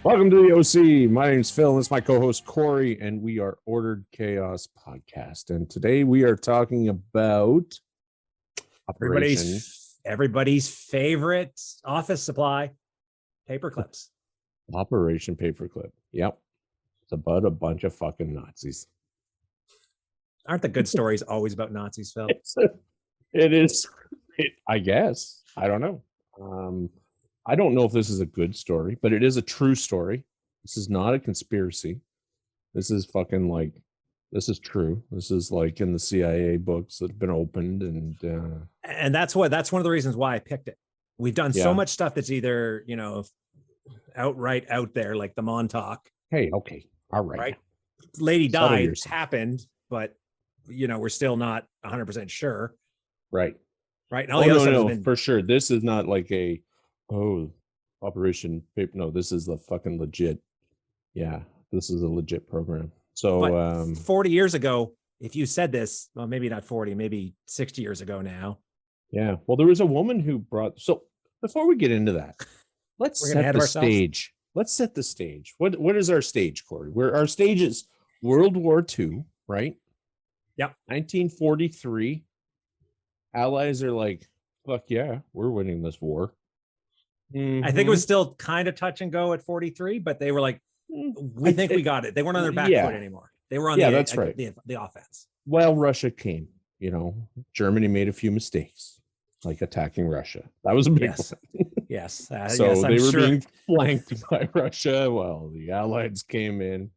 Welcome to the OC. My name's Phil, and this is my co-host Corey, and we are Ordered Chaos Podcast. And today we are talking about everybody's favorite office supply, paperclips. Operation Paperclip. Yep. It's about a bunch of fucking Nazis. Aren't the good stories always about Nazis, Phil? It is. I guess. I don't know. I don't know if this is a good story, but it is a true story. This is not a conspiracy. This is fucking like, this is true. This is like in the CIA books that have been opened, and that's one of the reasons why I picked it. We've done so much stuff that's either, outright out there, like the Montauk. Hey, okay. All right. Right. Lady died, it's happened, but we're still not 100% sure. Right. Right. And all the other stuff has been... for sure. This is not like Operation Paper. No, this is the fucking legit. Yeah, this is a legit program. So 40 years ago, if you said this, well, maybe not 40, maybe 60 years ago now. Yeah. Well, there was a woman who brought. So before we get into that, let's set the stage. Let's set the stage. What is our stage, Corey? Our stage is World War II, right? Yep. 1943. Allies are like, fuck yeah, we're winning this war. I think it was still kind of touch and go at 43, but they were like, we think we got it. They weren't on their back foot anymore. They were on that's right. the offense. Well, Russia came, Germany made a few mistakes, like attacking Russia. That was a big one. Yes. So they were being flanked by Russia. Well, the Allies came in.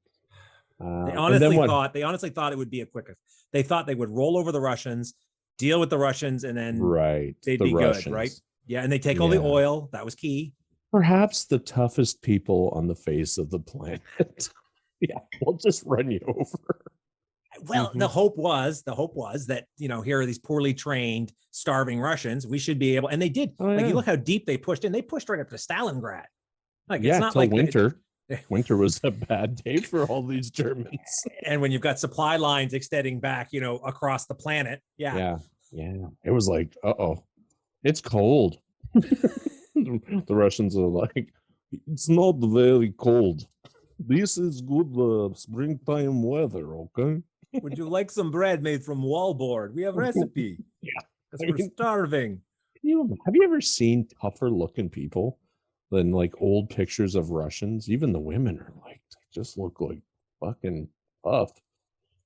They honestly thought it would be a quicker. They thought they would roll over the Russians, deal with the Russians, and then they'd be good, right? Yeah, and they take all the oil. That was key. Perhaps the toughest people on the face of the planet. Yeah, we'll just run you over. Well, the hope was that, here are these poorly trained, starving Russians. We should be able, and they did. You look how deep they pushed in. They pushed right up to Stalingrad. It's not like winter. Winter was a bad day for all these Germans. And when you've got supply lines extending back, across the planet. Yeah. It was like, it's cold. The Russians are like, it's not very cold. This is good springtime weather, okay? Would you like some bread made from wallboard? We have recipe. Yeah. Because we're starving. Have you ever seen tougher looking people than like old pictures of Russians? Even the women are like, just look like fucking tough.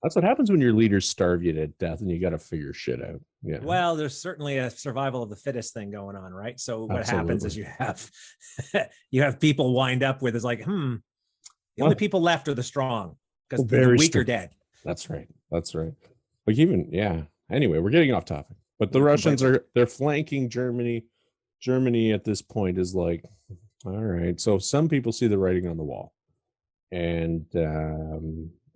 That's what happens when your leaders starve you to death and you got to figure shit out. Yeah. Well, there's certainly a survival of the fittest thing going on, right? So what happens is you have people wind up with is like, the only people left are the strong because the weak are dead. That's right. But anyway, we're getting off topic. But the Russians they're flanking Germany. Germany at this point is like, all right. So some people see the writing on the wall. And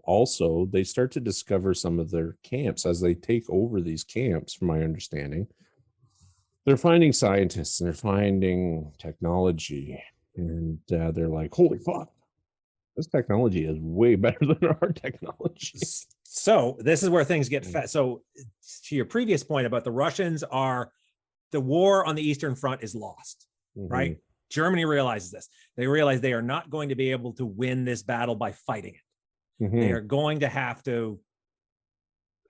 also, they start to discover some of their camps as they take over these camps, from my understanding. They're finding scientists and they're finding technology. And they're like, holy fuck, this technology is way better than our technology. So this is where things get fat. So to your previous point about the Russians the war on the Eastern Front is lost, right? Germany realizes this. They realize they are not going to be able to win this battle by fighting it. They are going to have to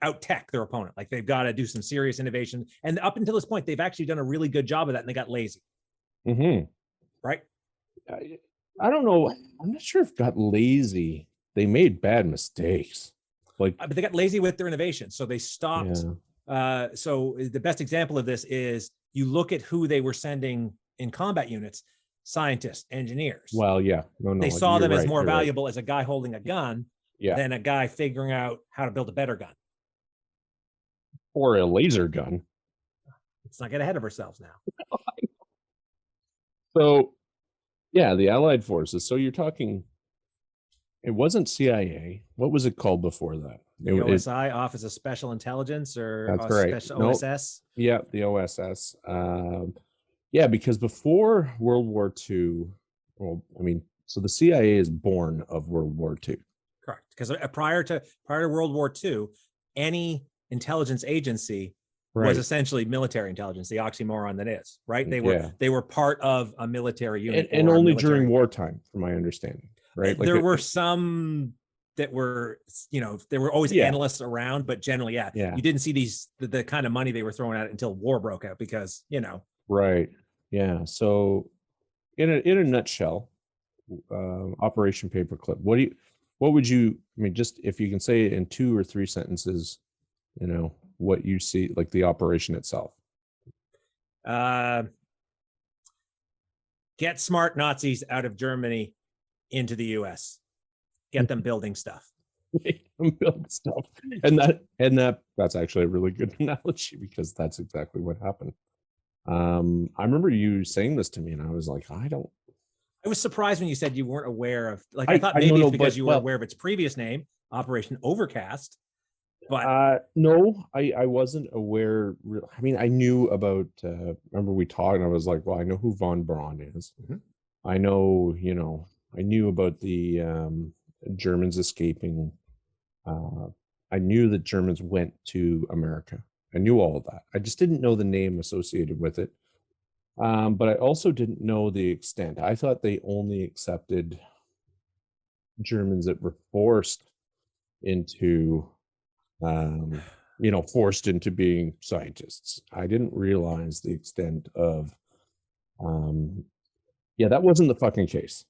out-tech their opponent. Like they've got to do some serious innovation. And up until this point, they've actually done a really good job of that, and they got lazy. Right? I don't know. I'm not sure if got lazy. They made bad mistakes. But they got lazy with their innovation. So they stopped. So the best example of this is you look at who they were sending in combat units, scientists, engineers. Well, they saw them as more valuable as a guy holding a gun than a guy figuring out how to build a better gun. Or a laser gun. Let's not get ahead of ourselves now. So, the Allied forces. So you're talking, it wasn't CIA. What was it called before that? The OSI, Office of Special Intelligence, or that's right. OSS? Yeah, the OSS. Because before World War II, so the CIA is born of World War II. Correct. Because prior to World War II, any intelligence agency was essentially military intelligence, the oxymoron that is, right? They were part of a military unit. And only during wartime, from my understanding, right? Like there were some that were, there were always analysts around, but generally, you didn't see the kind of money they were throwing at until war broke out because, Right. Yeah. So in a nutshell, Operation Paperclip, what would you, I mean, just if you can say it in 2 or 3 sentences, what you see, like the operation itself. Get smart Nazis out of Germany into the US. Get them building stuff. Make them build stuff. And that's actually a really good analogy, because that's exactly what happened. I remember you saying this to me and I was like, I was surprised when you said you weren't aware of, like, I thought maybe it's because you were aware of its previous name, Operation Overcast. But no, I wasn't aware. I mean, I knew about, remember we talked and I was like, well, I know who von Braun is. I know, I knew about the Germans escaping. I knew that Germans went to America. I knew all of that. I just didn't know the name associated with it. But I also didn't know the extent. I thought they only accepted Germans that were forced into forced into being scientists. I didn't realize the extent of that wasn't the fucking case.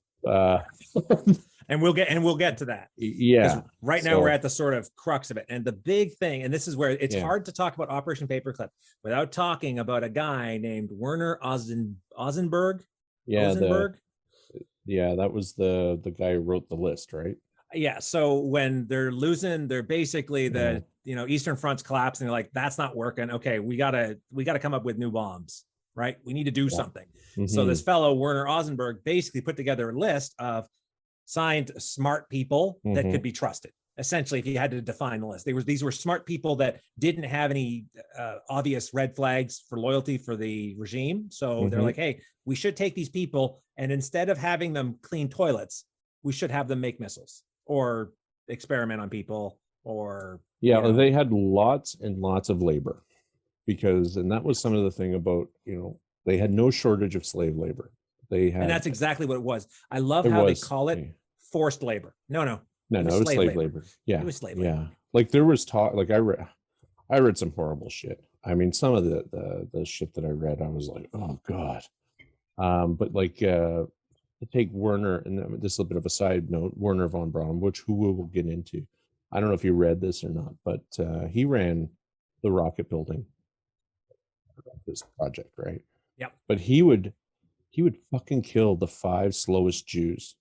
and we'll get to that. Yeah. Right now we're at the sort of crux of it. And the big thing, and this is where it's hard to talk about Operation Paperclip without talking about a guy named Werner Ozenberg. Yeah. That was the guy who wrote the list, right? Yeah. So when they're basically the Eastern Front's collapsing, they're like, that's not working. Okay, we gotta come up with new bombs, right? We need to do something. So this fellow Werner Ozenberg basically put together a list of signed smart people that could be trusted. Essentially, if you had to define the list, these were smart people that didn't have any obvious red flags for loyalty for the regime. So they're like, hey, we should take these people, and instead of having them clean toilets, we should have them make missiles or experiment on people, or they had lots and lots of labor, and that was some of the thing about, they had no shortage of slave labor. And that's exactly what it was. I love how they call it forced labor. No, it was slave labor. Yeah, it was slave labor. Yeah, like there was talk. Like I read some horrible shit. I mean, some of the shit that I read, I was like, oh god. But like to take Werner, and this is a bit of a side note, Werner von Braun, who we will get into. I don't know if you read this or not, but he ran the rocket building, this project, right? Yep. But he would fucking kill the 5 slowest Jews.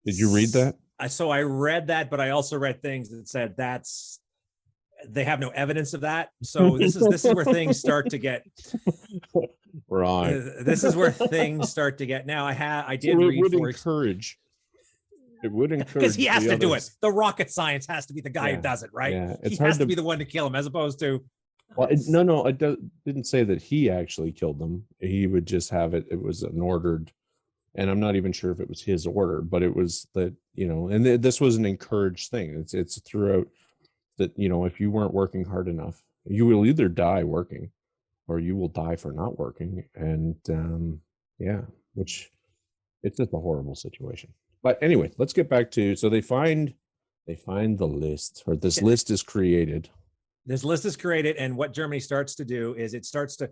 Did you read that? So I read that, but I also read things that said they have no evidence of that. So this is where things start to get right. This is where things start to get. Now I did read. It would encourage because he has to do it. The rocket science has to be the guy who does it, right? Yeah, he has to be the one to kill him, as opposed to. Well, it didn't say that he actually killed them. He would just have it. It was an ordered, and I'm not even sure if it was his order, but it was that, and this was an encouraged thing. It's throughout that, if you weren't working hard enough, you will either die working or you will die for not working. And which it's just a horrible situation. But anyway, let's get back to, so they find the list, or this list is created. This list is created, and what Germany starts to do is it starts to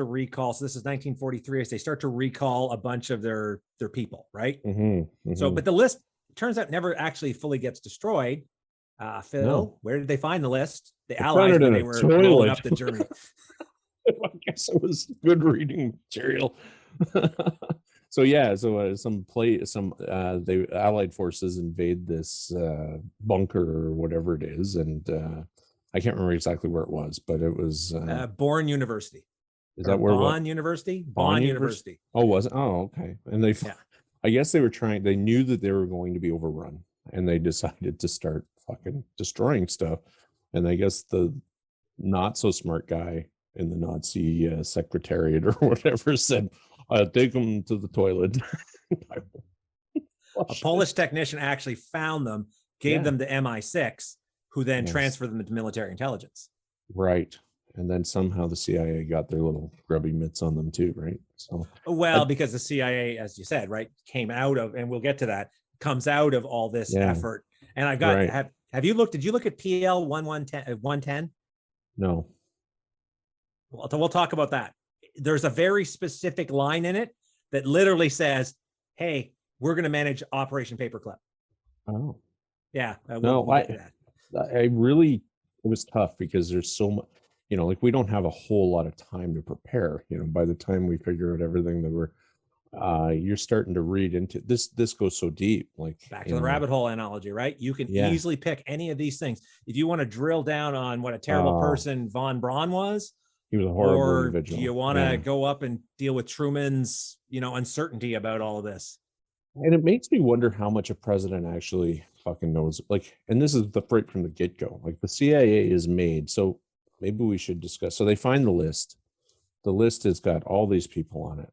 recall. So this is 1943. As they start to recall a bunch of their people, right? So, but the list turns out never actually fully gets destroyed. Phil, where did they find the list? The Allies, when they were blowing up the Germany. I guess it was good reading material. The Allied forces invade this bunker or whatever it is, and I can't remember exactly where it was, but it was Bonn University. Is that where Bonn University? Bonn University. Oh, was it? Oh, okay. And I guess they knew that they were going to be overrun, and they decided to start fucking destroying stuff. And I guess the not so smart guy in the Nazi secretariat or whatever said, take them to the toilet. A Polish technician actually found them, gave them to MI6, who then transferred them into military intelligence. Right. and then somehow the CIA got their little grubby mitts on them too, right? So Well, because the CIA, as you said, right, came out of, and we'll get to that, comes out of all this effort. And I've got, right. have you looked, did you look at PL 110? No. Well, we'll talk about that. There's a very specific line in it that literally says, hey, we're going to manage Operation Paperclip. Oh. Yeah. No, I really, it was tough because there's so much, you know, like we don't have a whole lot of time to prepare. You know, by the time we figure out everything that you're starting to read into this goes so deep, like back to the rabbit hole analogy, right? You can easily pick any of these things. If you want to drill down on what a terrible person von Braun was, he was a horrible individual. Do you want to go up and deal with Truman's, uncertainty about all of this? And it makes me wonder how much a president actually fucking knows. Like, and this is the right from the get-go. Like the CIA is made, so maybe we should discuss. So they find the list. The list has got all these people on it.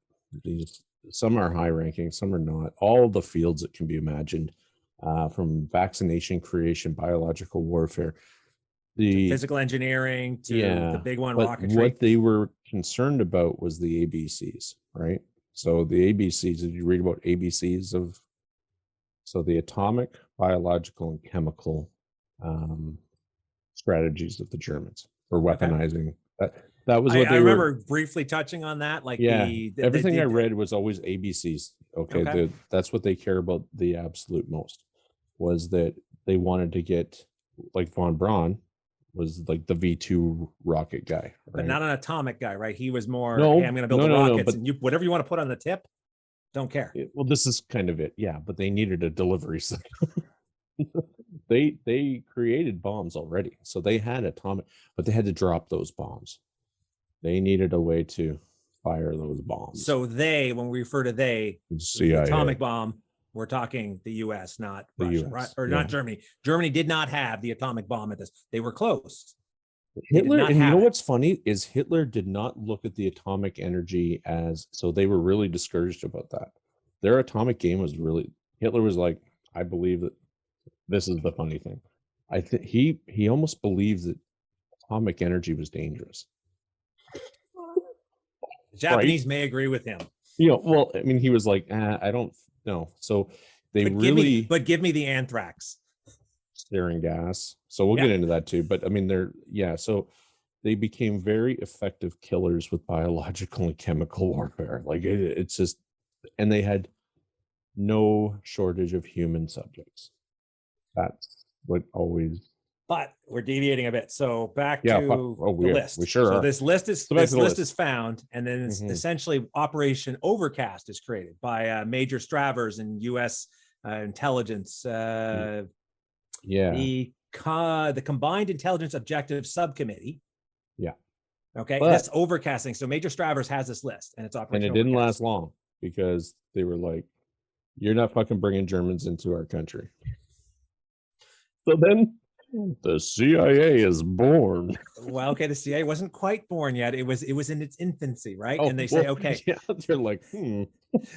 Some are high ranking, some are not. All the fields that can be imagined, from vaccination creation, biological warfare, the physical engineering to the big one, rocketry. What they were concerned about was the ABCs, right? So the ABCs, did you read about ABCs of, so the atomic, biological, and chemical strategies of the Germans for weaponizing. That was what I remember briefly touching on that. Like everything I read was always ABCs. Okay. That's what they care about the absolute most, was that they wanted to get, like von Braun was like the V2 rocket guy, right? But not an atomic guy, right? He was more, hey, I'm going to build the rockets, and whatever you want to put on the tip, don't care. Well, this is kind of it. Yeah, but they needed a delivery system. They created bombs already, so they had atomic, but they had to drop those bombs. They needed a way to fire those bombs. So when we refer to the atomic bomb, we're talking the U.S., not Russia, right? Or not Germany. Germany did not have the atomic bomb at this. They were close. Hitler, and you know what's funny is Hitler did not look at the atomic energy as, so they were really discouraged about that. Their atomic game was really, Hitler was like, I believe that this is the funny thing. I think he almost believed that atomic energy was dangerous. The Japanese may agree with him. Well, I mean, he was like, I don't know. So they give me the anthrax. Sarin gas. So we'll get into that too. But I mean, so they became very effective killers with biological and chemical warfare. Like it's just, and they had no shortage of human subjects. That's what always. But we're deviating a bit. So back to the list. We sure are. This list is found, and then it's essentially Operation Overcast is created by Major Stravers and U.S. intelligence. The Combined Intelligence Objective Subcommittee. Yeah. Okay. That's overcasting. So Major Stravers has this list, and it's Operation And it didn't last long because they were like, "You're not fucking bringing Germans into our country." So then the CIA is born. Well, okay, the CIA wasn't quite born yet. It was in its infancy, right? And they say, okay. Yeah, they're like,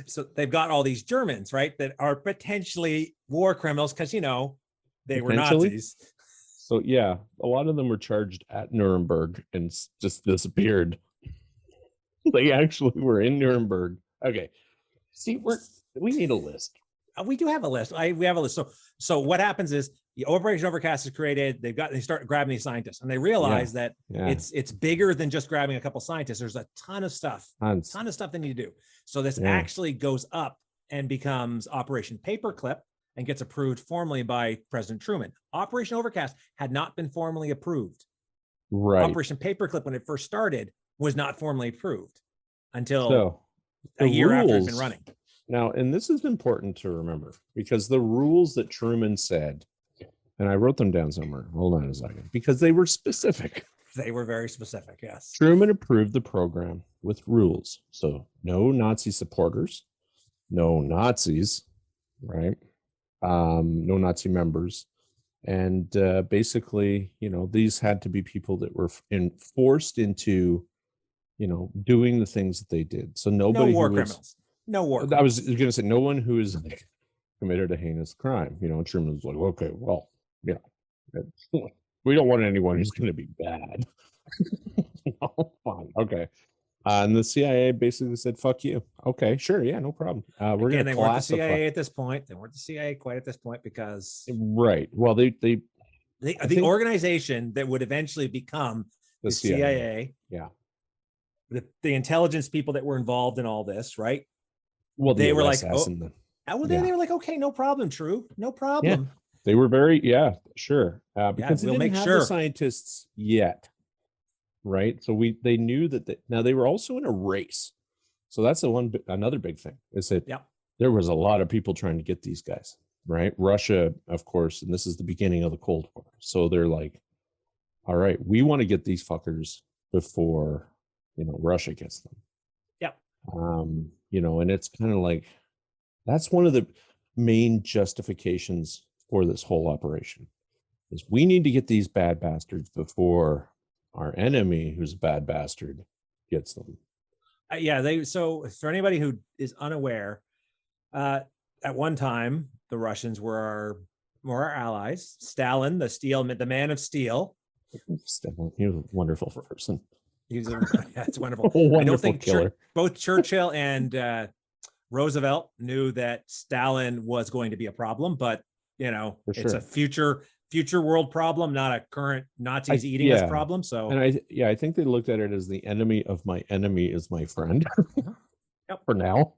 So they've got all these Germans, right, that are potentially war criminals because, they were Nazis. So, yeah, a lot of them were charged at Nuremberg and just disappeared. They actually were in Nuremberg. Okay. See, we need a list. We do have a list. We have a list. So what happens is the Operation Overcast is created. They start grabbing these scientists, and they realize that it's bigger than just grabbing a couple scientists. There's a ton of stuff, ton of stuff they need to do. So this actually goes up and becomes Operation Paperclip and gets approved formally by President Truman. Operation Overcast had not been formally approved. Right. Operation Paperclip, when it first started, was not formally approved until a year after it's been running. Now, and this is important to remember because the rules that Truman said, and I wrote them down somewhere. Hold on a second, because they were specific. They were very specific, yes. Truman approved the program with rules. So no Nazi supporters, no Nazis, right? No Nazi members. And basically, these had to be people that were forced into, doing the things that they did. So nobody. No war criminals. No war. I was going to say no one who is committed a heinous crime. Truman was like, okay, well, we don't want anyone who's going to be bad. Oh, fine. Okay. And the CIA basically said, "Fuck you." Okay, sure, yeah, no problem. We're Again, going to they weren't the classify. CIA at this point. They weren't the CIA quite at this point because Right. Well, the think organization that would eventually become the the CIA. CIA, Yeah. the intelligence people that were involved in all this, right? Well, They were like, OSS oh, and the they were like, okay, no problem, true, no problem. they were very sure. Because they we'll didn't make have sure. the scientists yet. Right. So they knew that now they were also in a race. So that's another big thing is that there was a lot of people trying to get these guys, right? Russia, of course, and this is the beginning of the Cold War. So they're like, all right, we want to get these fuckers before, Russia gets them. Yeah. And it's kind of like, that's one of the main justifications for this whole operation is we need to get these bad bastards before our enemy, who's a bad bastard, gets them. So for anybody who is unaware, at one time the Russians were our allies. Stalin, the man of steel. Stalin, he was a wonderful person. It's wonderful. Wonderful I don't think killer. Both Churchill and Roosevelt knew that Stalin was going to be a problem, but it's a future world problem, not a current Nazis eating us problem. So, and I think they looked at it as the enemy of my enemy is my friend. For now,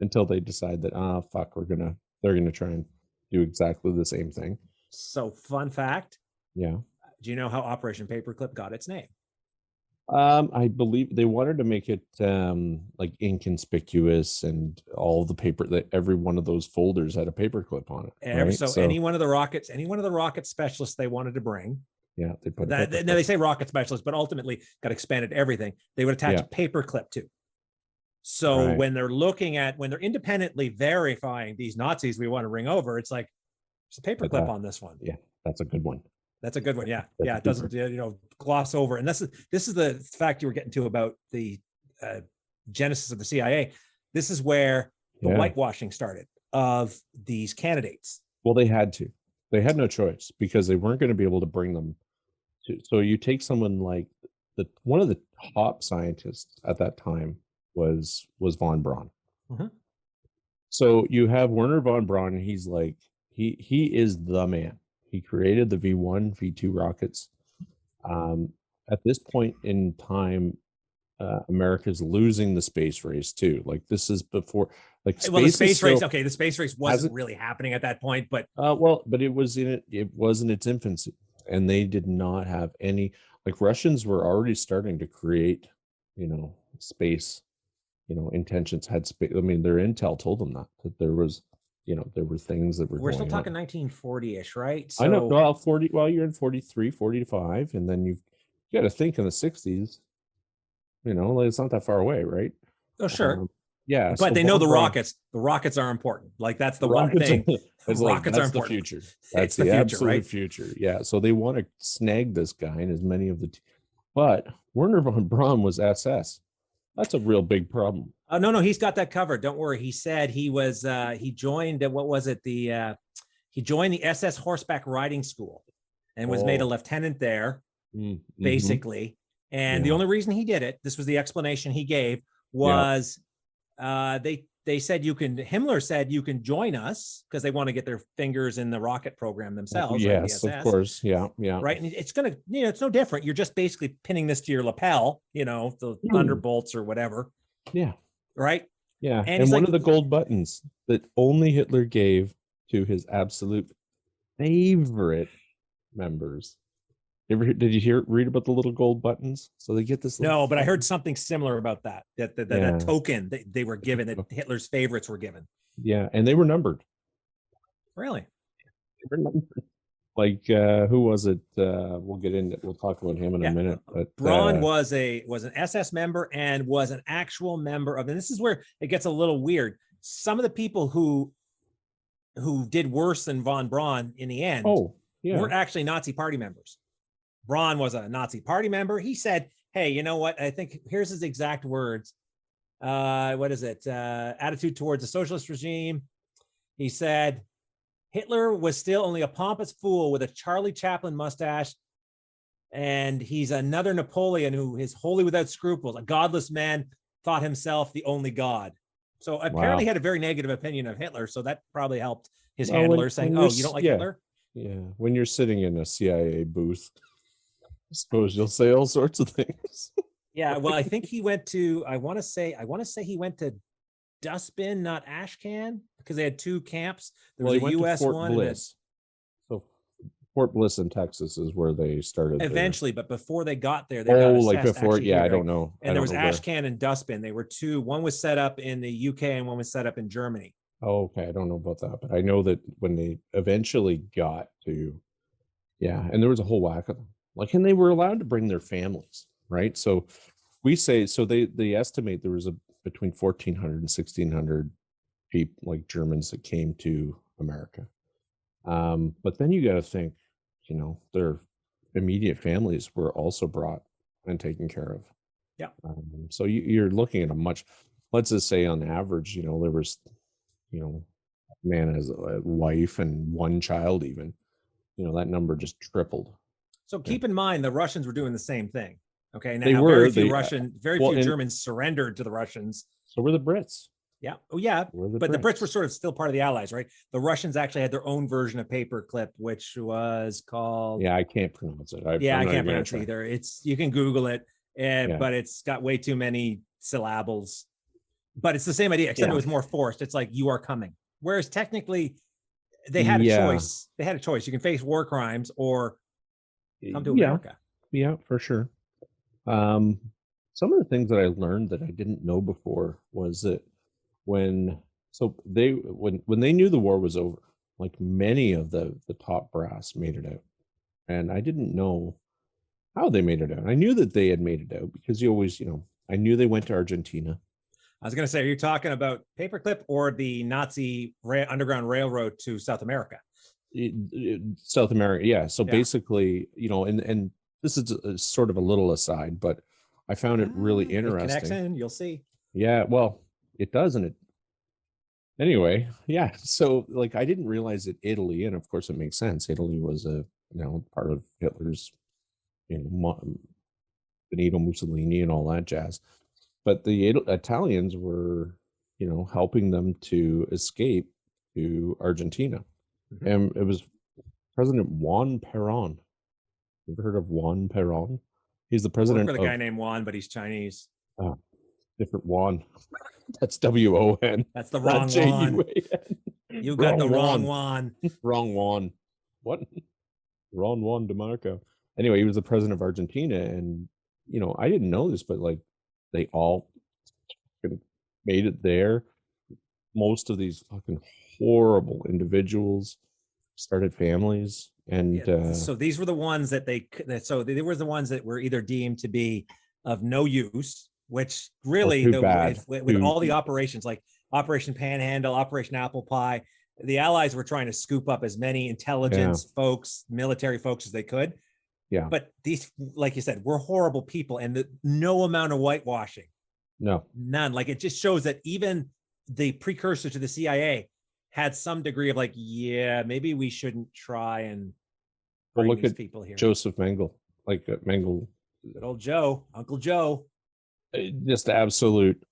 until they decide that fuck, they're gonna try and do exactly the same thing. So, fun fact. Yeah. Do you know how Operation Paperclip got its name? I believe they wanted to make it like inconspicuous, and all the paper that every one of those folders had a paperclip on it. Right? So any one of the rocket specialists they wanted to bring. Yeah, they put that. Now they say rocket specialists, but ultimately got expanded everything. They would attach a paperclip to. So when they're when they're independently verifying these Nazis we want to bring over, it's like there's a paperclip on this one. Yeah, that's a good one. That's a good one. Yeah. It doesn't, gloss over. And this is the fact you were getting to about the genesis of the CIA. This is where the whitewashing started of these candidates. Well, they had no choice because they weren't going to be able to bring them to. So you take someone like one of the top scientists at that time was von Braun. Mm-hmm. So you have Werner von Braun, and he's like, he is the man. He created the V1, V2 rockets. At this point in time, America's losing the space race too. Like this is before, like the space race. Okay, the space race wasn't really happening at that point, but but it was it was in its infancy, and they did not have any. Like Russians were already starting to create, space, intentions. Had space. I mean, their intel told them that there was. There were things that were. We're still talking 1940-ish, right? So, I know. Well, 40. Well, you're in 43, 45, and then you got to think in the 60s. It's not that far away, right? Oh, sure. Yeah, but they know the rockets. The rockets are important. Like that's the one thing. Rockets are important. The future. That's the future, absolute right? Future. Yeah. So they want to snag this guy and as many of the. But Werner von Braun was SS. That's a real big problem. No, he's got that covered. Don't worry. He said he was he joined what was it? He joined the SS Horseback Riding School and was made a lieutenant there, basically. And the only reason he did it, this was the explanation he gave, was they said Himmler said you can join us because they want to get their fingers in the rocket program themselves. Yes, right? Of course. Yeah. Right. And it's gonna, it's no different. You're just basically pinning this to your lapel, the thunderbolts or whatever. Yeah. Right. Yeah. And one of the gold buttons that only Hitler gave to his absolute favorite members. Did you read about the little gold buttons? So they get this. No, but I heard something similar about that token that they were given, that Hitler's favorites were given. Yeah. And they were numbered. Really? They were numbered. Like who was it? We'll talk about him in a minute. But Braun was an SS member and was an actual member of, and this is where it gets a little weird. Some of the people who did worse than von Braun in the end weren't actually Nazi party members. Braun was a Nazi party member. He said, hey, you know what? I think here's his exact words. What is it? Attitude towards the socialist regime. He said, Hitler was still only a pompous fool with a Charlie Chaplin mustache and he's another Napoleon who is wholly without scruples, a godless man, thought himself the only god. So apparently Wow. had a very negative opinion of Hitler. So that probably helped his Well, handler saying, you're "Oh, you don't like yeah, Hitler?" yeah. When you're sitting in a CIA booth, I suppose you'll say all sorts of things. Yeah. Well, I think he went to. I want to say he went to Dustbin, not Ashcan, because they had two camps. There was Well, he a went to U.S. Fort one, and then Bliss. So Fort Bliss in Texas is where they started. eventually, but before they got there, they got Like assessed before. actually Yeah, here, I right? don't know. And there was Ashcan and Dustbin. They were two. One was set up in the UK and one was set up in Germany. Oh, okay. I don't know about that, but I know that when they eventually got to, yeah, and there was a whole whack of them. Like, and they were allowed to bring their families, right? So we say, so they estimate there was between 1,400 and 1,600 people, like Germans, that came to America. But then you got to think, their immediate families were also brought and taken care of. Yeah. So you're looking at a much, let's just say on average, there was, man has a wife and one child, even, that number just tripled. So keep in mind the Russians were doing the same thing. Okay. Now They were, very few Germans surrendered to the Russians. So were the Brits. Yeah. Oh, yeah. But the Brits were sort of still part of the Allies, right? The Russians actually had their own version of Paperclip, which was called. Yeah, I can't pronounce it. I can't pronounce it either. You can Google it, Yeah. but it's got way too many syllables. But it's the same idea, except it was more forced. It's like, you are coming. Whereas technically, they had a choice. They had a choice. You can face war crimes or come to America. Yeah, for sure. Some of the things that I learned that I didn't know before was that when they knew the war was over, like many of the top brass made it out, and I didn't know how they made it out. I knew that they had made it out because you always, I knew they went to Argentina. I was going to say, are you talking about Paperclip or the Nazi Underground Railroad to South America? South America, yeah. So basically, and this is sort of a little aside, but I found it really interesting. Connection, you'll see. Yeah, well, it does, and it. Anyway, yeah. So, like, I didn't realize that Italy, and of course, it makes sense. Italy was part of Hitler's, Benito Mussolini and all that jazz. But the Italians were, helping them to escape to Argentina. Mm-hmm. And it was President Juan Perón. You ever heard of Juan Perón? He's the president of a guy named Juan, but he's Chinese. Different Juan. That's W-O-N. That's the wrong Juan. You got the wrong Juan. Wrong Juan. What? Wrong Juan DeMarco. Anyway, he was the president of Argentina, and I didn't know this, but like they all made it there. Most of these fucking horrible individuals started families, and so these were the ones that they were the ones that were either deemed to be of no use, which really with all the operations like Operation Panhandle, Operation Apple Pie, the Allies were trying to scoop up as many intelligence folks, military folks as they could. Yeah. But these, like you said, were horrible people, and no amount of whitewashing. No. None. Like, it just shows that even the precursor to the CIA had some degree of like, maybe we shouldn't try and bring these people here. Joseph Mengele, Mengele. Good old Joe, Uncle Joe. Just absolute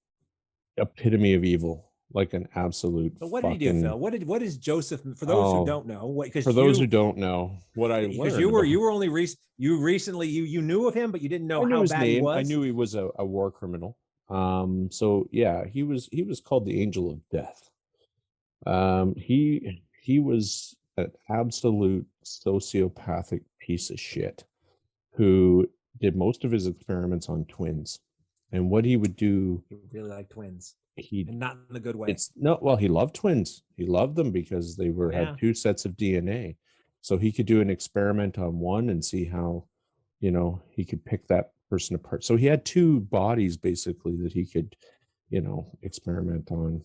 epitome of evil. Like an absolute. But what did he do, Phil? What is Joseph? For those who don't know, those who don't know, what I learned. Because you were only recently you knew of him, but you didn't know how bad he was. I knew he was a war criminal. So yeah, he was called the Angel of Death. He was an absolute sociopathic piece of shit who did most of his experiments on twins. And what he would do, he really liked twins. And not in a good way. He loved twins. He loved them because they had two sets of DNA. So he could do an experiment on one and see how, he could pick that person apart. So he had two bodies basically that he could, experiment on.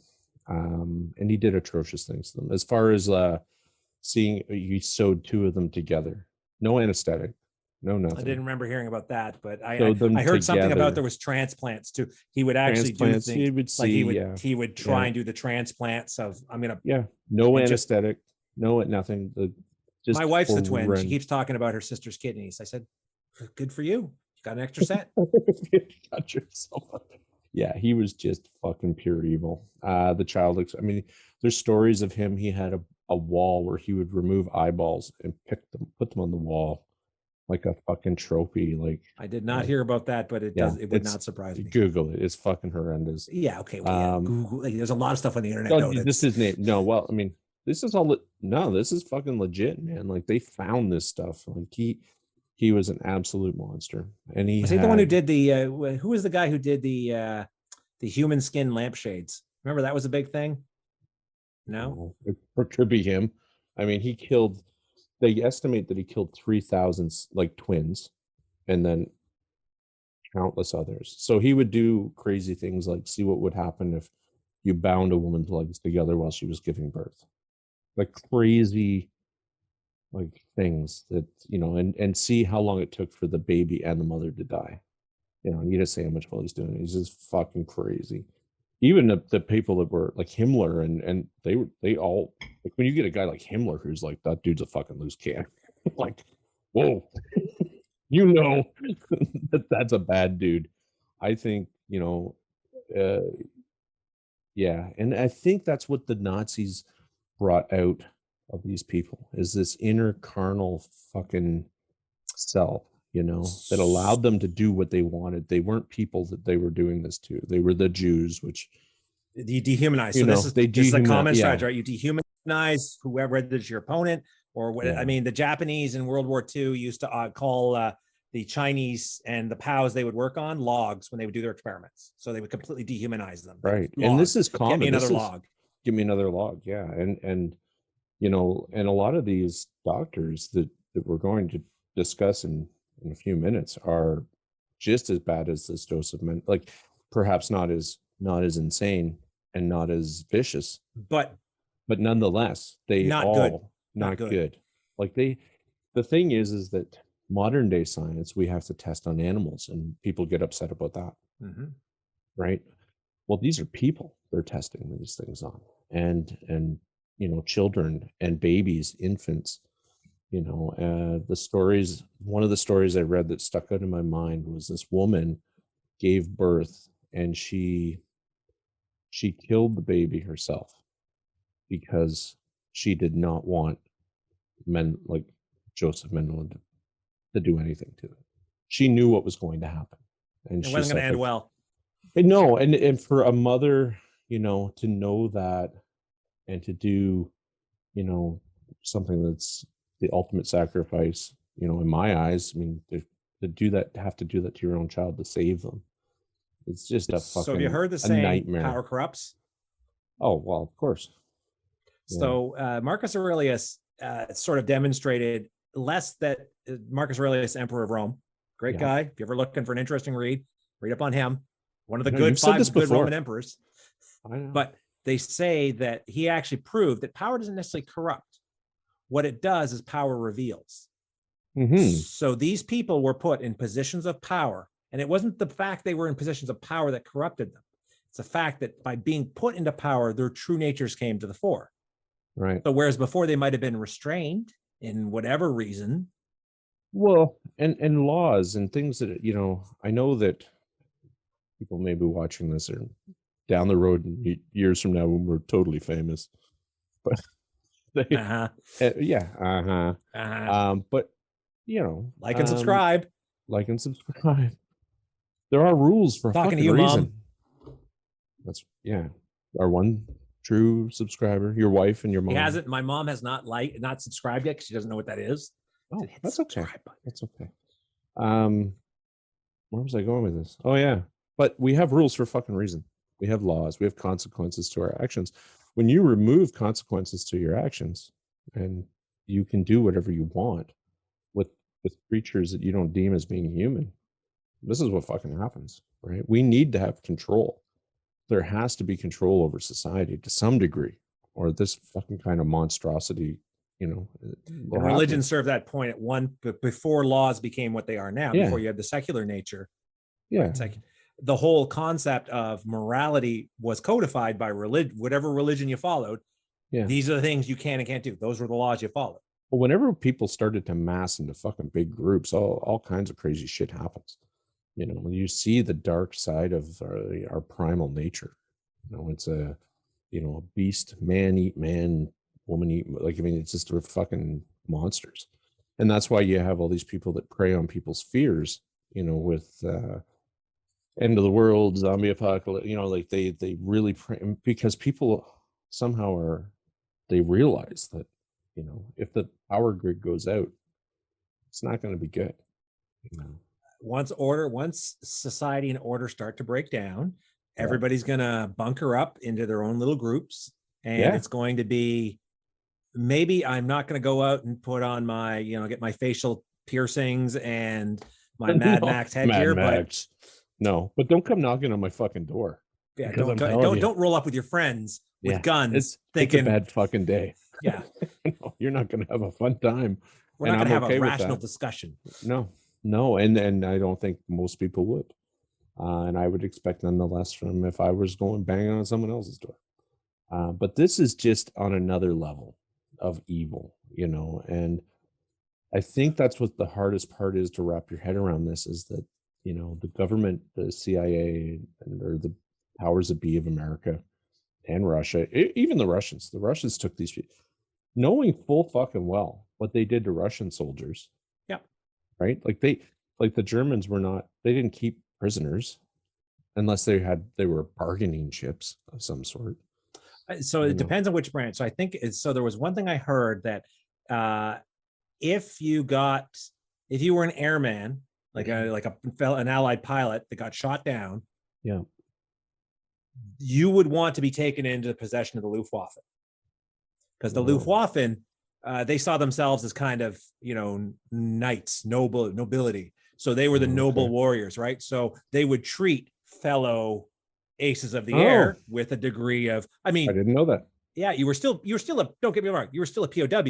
And he did atrocious things to them. As far as seeing, he sewed two of them together. No anesthetic. No, nothing. I didn't remember hearing about that, but I heard something about there was transplants too. He would actually do things. He would try and do the transplants of. No anesthetic, no nothing. My wife's the twin. She keeps talking about her sister's kidneys. I said, Good for you. You got an extra set. Got yourself yeah, he was just fucking pure evil. The child, I mean, there's stories of him. He had a wall where he would remove eyeballs and put them on the wall like a fucking trophy. Like, I did not hear about that, but it would not surprise me. Google it. It's fucking horrendous. Yeah. Okay. Well, Google. Like, there's a lot of stuff on the internet. This is name. No, well, I mean, this is all. No, this is fucking legit, man. Like, they found this stuff. Like, he was an absolute monster. And he was he the one who did the who was the guy who did the human skin lampshades? Remember that was a big thing? No, it could be him. I mean, they estimate that he killed 3,000 like twins and then countless others. So he would do crazy things like see what would happen if you bound a woman's legs together while she was giving birth. Like crazy like things that, you know, and see how long it took for the baby and the mother to die. You know, and you just say how much while he's doing it. He's just fucking crazy. Even the people that were like Himmler and they all, like, when you get a guy like Himmler who's like, that dude's a fucking loose cannon. Like, whoa, you know, that's a bad dude. I think, you know, yeah. And I think that's what the Nazis brought out of these people, is this inner carnal fucking self, you know, that allowed them to do what they wanted. They weren't people that they were doing this to. They were the Jews, which you dehumanize. So this is a common strategy, right? You dehumanize whoever is your opponent, or what? I mean, the Japanese in World War II used to call the Chinese and the POWs they would work on logs when they would do their experiments. So they would completely dehumanize them. Right. Logs. And this is common. Give me another log. Give me another log. Yeah. And you know, and a lot of these doctors that we're going to discuss in a few minutes are just as bad as this Joseph Mendel, like perhaps not as insane and not as vicious, but nonetheless, they not good. Like the thing is that modern day science, we have to test on animals, and people get upset about that. Mm-hmm. Right. Well, these are people they're testing these things on, and you know, children and babies, infants. You know, one of the stories I read that stuck out in my mind was this woman gave birth and she killed the baby herself because she did not want men like Joseph Mendel to do anything to it. She knew what was going to happen. And it wasn't going to end well. No, and for a mother, you know, to know that and to do, you know, something that's the ultimate sacrifice, you know, in my eyes, I mean, to have to do that to your own child to save them. It's just a fucking So have you heard the saying, nightmare. Power corrupts? Oh, well, of course. So Marcus Aurelius sort of demonstrated less that Marcus Aurelius, Emperor of Rome, great guy. If you're ever looking for an interesting read up on him. One of the five good Roman emperors. I know. But they say that he actually proved that power doesn't necessarily corrupt. What it does is power reveals. Mm-hmm. So these people were put in positions of power, and it wasn't the fact they were in positions of power that corrupted them. It's the fact that by being put into power, their true natures came to the fore. Right. But whereas before they might have been restrained in whatever reason. Well, and laws and things that, you know, I know that people may be watching this or down the road years from now when we're totally famous, but they, but you know, like and subscribe. There are rules for talking fucking to you, reason. Mom. That's our one true subscriber, your wife and your mom. He hasn't. My mom has not subscribed yet because she doesn't know what that is. Oh, that's okay. That's okay. Where was I going with this? Oh yeah, but we have rules for fucking reason. We have laws. We have consequences to our actions. When you remove consequences to your actions, and you can do whatever you want with creatures that you don't deem as being human, this is what fucking happens, right? We need to have control. There has to be control over society to some degree, or this fucking kind of monstrosity, you know. And religion served that point before laws became what they are now. Before you had the secular nature. Yeah. It's like the whole concept of morality was codified by religion, whatever religion you followed. Yeah. These are the things you can and can't do. Those were the laws you followed. Well, whenever people started to mass into fucking big groups, all kinds of crazy shit happens. You know, when you see the dark side of our primal nature, you know, it's a, you know, a beast, man eat man, woman eat, like, I mean, it's just we're fucking monsters. And that's why you have all these people that prey on people's fears, you know, with end of the world, zombie apocalypse, you know, like they really prey, because people somehow they realize that, you know, if the power grid goes out, it's not going to be good. You know? Once society and order start to break down, everybody's gonna bunker up into their own little groups, and it's going to be, maybe I'm not going to go out and put on my, you know, get my facial piercings and my Mad Max headgear, but no, but don't come knocking on my fucking door. Yeah, don't roll up with your friends with guns thinking it's a bad fucking day. Yeah. No, you're not going to have a fun time. We're not going to have a rational discussion. No, and I don't think most people would. And I would expect nonetheless from if I was going banging on someone else's door. But this is just on another level of evil, you know, and I think that's what the hardest part is to wrap your head around this, is that, you know, the government, the CIA, or the powers that be of America and Russia, even the Russians took these people, knowing full fucking well what they did to Russian soldiers. Yeah. Right? Like the Germans they didn't keep prisoners unless they were bargaining chips of some sort. So it depends on which branch. So I think so there was one thing I heard that if you were an airman, like an allied pilot that got shot down, you would want to be taken into possession of the Luftwaffe, because the Luftwaffe, they saw themselves as kind of, you know, knights, nobility. So they were the noble warriors, right? So they would treat fellow aces of the air with a degree of, I mean, I didn't know that. Yeah, you were still don't get me wrong, you were still a POW,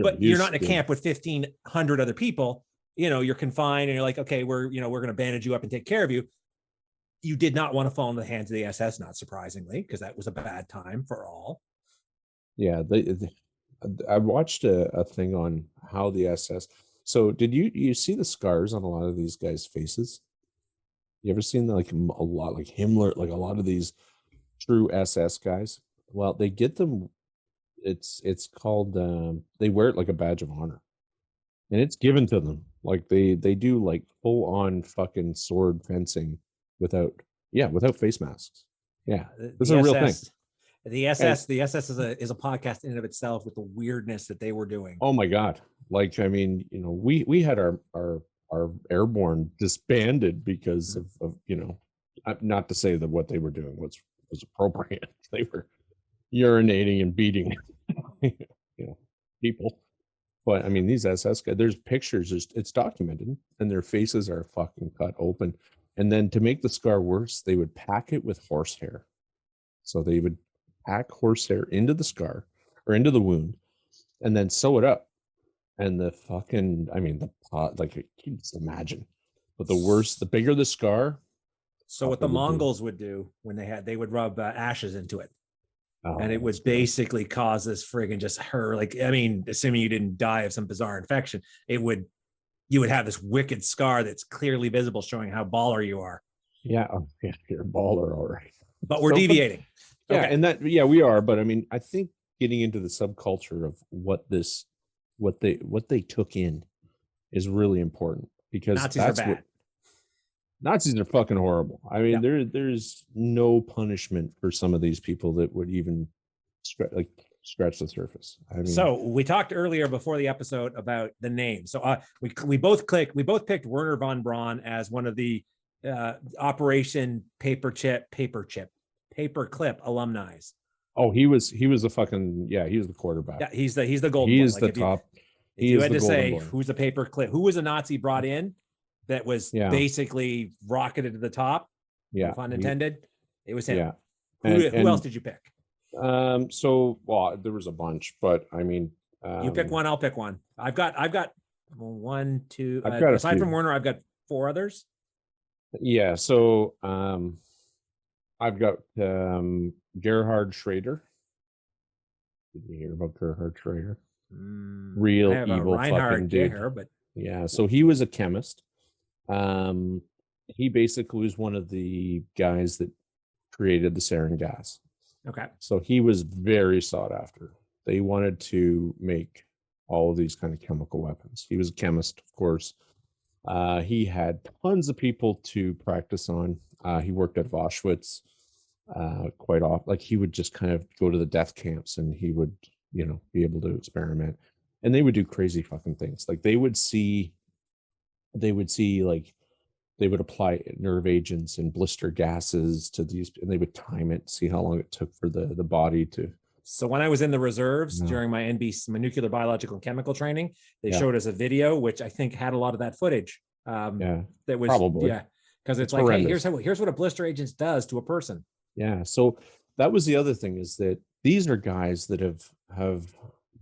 but you're not in a camp with 1,500 other people. You know, you're confined, and you're like, okay, we're going to bandage you up and take care of you. You did not want to fall in the hands of the SS, not surprisingly, because that was a bad time for all. Yeah, I watched a thing on how the SS. So did you see the scars on a lot of these guys' faces? You ever seen like a lot, like Himmler, like a lot of these true SS guys? Well, they get them. It's called. They wear it like a badge of honor, and it's given to them. Like they do like full on fucking sword fencing without face masks. Yeah, this is a real thing. The SS is a podcast in and of itself, with the weirdness that they were doing. Oh my God. Like, I mean, you know, we had our airborne disbanded because of, you know, not to say that what they were doing was appropriate. They were urinating and beating, you know, people. But I mean, these SS guys, there's pictures, it's documented, and their faces are fucking cut open. And then to make the scar worse, they would pack it with horsehair. So they would pack horsehair into the scar or into the wound, and then sew it up. And the fucking, I mean, the pot, like, you can just imagine. But the bigger the scar. So what the Mongols would do when they would rub ashes into it. And it would basically cause this friggin' just like, I mean, assuming you didn't die of some bizarre infection, you would have this wicked scar that's clearly visible, showing how baller you are. Yeah, you're a baller, all right. But we're deviating. Yeah, okay. And we are. But I mean, I think getting into the subculture of what they took in is really important, because Nazis are bad. Nazis are fucking horrible. I mean, there's no punishment for some of these people that would even scratch the surface. I mean, so we talked earlier before the episode about the name. So we both picked Werner von Braun as one of the Operation Paperclip alumni. Oh, he was a fucking, he was the quarterback. Yeah, he's the golden. He is the top. If you had to say who's the Paperclip, who was a Nazi brought in that was basically rocketed to the top, no pun intended, it was him. Yeah. Who else did you pick? So, well, there was a bunch, but I mean, you pick one, I'll pick one. I've got one, two. Aside from Werner, I've got 4 others. Yeah. So, I've got Gerhard Schrader. Did you hear about Gerhard Schrader? Real I have a evil fucking Reinhard dude. Gehrer, but Yeah, so he was a chemist. He basically was one of the guys that created the sarin gas. okay. So he was very sought after. They wanted to make all of these kind of chemical weapons. He was a chemist, of course. He had tons of people to practice on. He worked at Auschwitz quite often. Like he would just kind of go to the death camps and he would, be able to experiment. And they would do crazy fucking things. Like they would apply nerve agents and blister gases to these, and they would time it, see how long it took for the body to. So when I was in the reserves during my NBC, my nuclear biological and chemical training, they Yeah. showed us a video, which I think had a lot of that footage. Yeah, that was probably. Yeah, because it's like, horrendous. hey, here's what a blister agent does to a person. Yeah. So that was the other thing, is that these are guys that have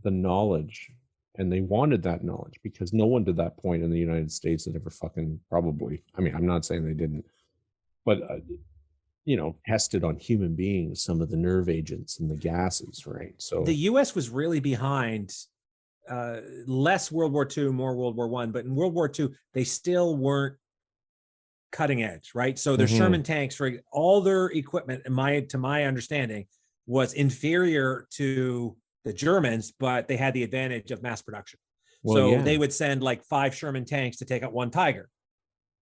the knowledge, and they wanted that knowledge because no one to that point in the United States had ever fucking probably. I mean, I'm not saying they didn't, but tested on human beings some of the nerve agents and the gases, right? So the U.S. was really behind. Less World War II, more World War I, but in World War II, they still weren't cutting edge, right? So their Sherman tanks, for all their equipment, to my understanding, was inferior to the Germans, but they had the advantage of mass production. They would send like 5 Sherman tanks to take out 1 Tiger.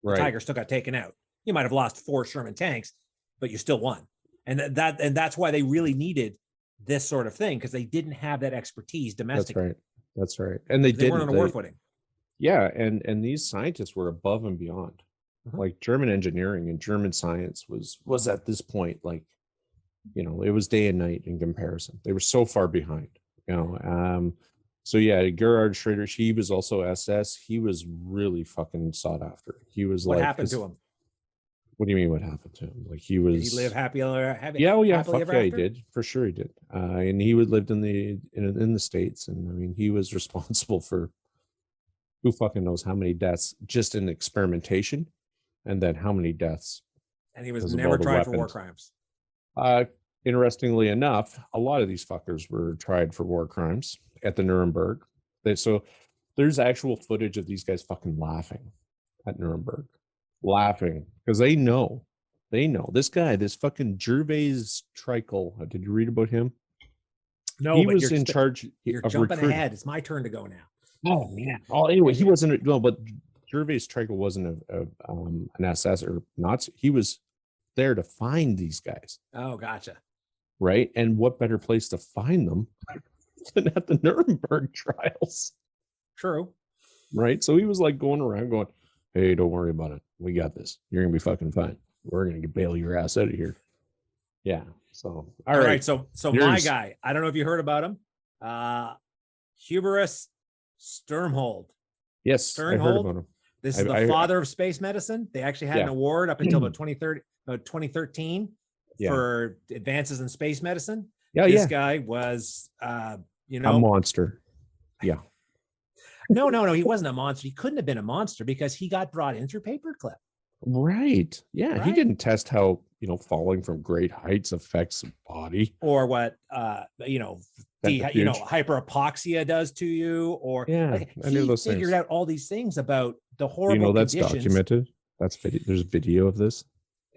The Tiger still got taken out. You might have lost 4 Sherman tanks, but you still won. And that's why they really needed this sort of thing, because they didn't have that expertise domestically. That's right. And they weren't on a war footing. Yeah, and these scientists were above and beyond. Like German engineering and German science was at this point, like, it was day and night in comparison. They were so far behind, so yeah, Gerhard Schrader, he was also SS. He was really fucking sought after. He was what happened to him? What do you mean what happened to him? Like he was. Did he live happy? Yeah, fuck yeah, he did. For sure he did. And he lived in the States, and I mean he was responsible for who fucking knows how many deaths just in experimentation, and then how many deaths. And he was never tried for war crimes. Interestingly enough, a lot of these fuckers were tried for war crimes at the Nuremberg. So there's actual footage of these guys fucking laughing at Nuremberg. Laughing because they know this guy, this fucking Gervais Trickle. Did you read about him? No, he was in charge. You're jumping ahead. It's my turn to go now. Oh man. Oh, anyway, he wasn't. No, but Gervais Trickle wasn't an SS or Nazi. He was there to find these guys. Oh, gotcha. Right, and what better place to find them than at the Nuremberg trials? True. Right, so he was like going around going, hey, don't worry about it. We got this. You're going to be fucking fine. We're going to bail your ass out of here. Yeah. So, all right. So my guy, I don't know if you heard about him. Hubris Sternhold. Yes, Sternhold. I heard about him. This is the father of space medicine. They actually had an award up until about 2013 for advances in space medicine. Yeah. This guy was, a monster. Yeah. No, he wasn't a monster. He couldn't have been a monster because he got brought in through Paperclip. Right. Yeah. Right? He didn't test how, falling from great heights affects the body. Or what, hyperoxia does to you. Or I knew those figured things. out all these things about the horrible that's conditions. Documented. That's video. There's video of this.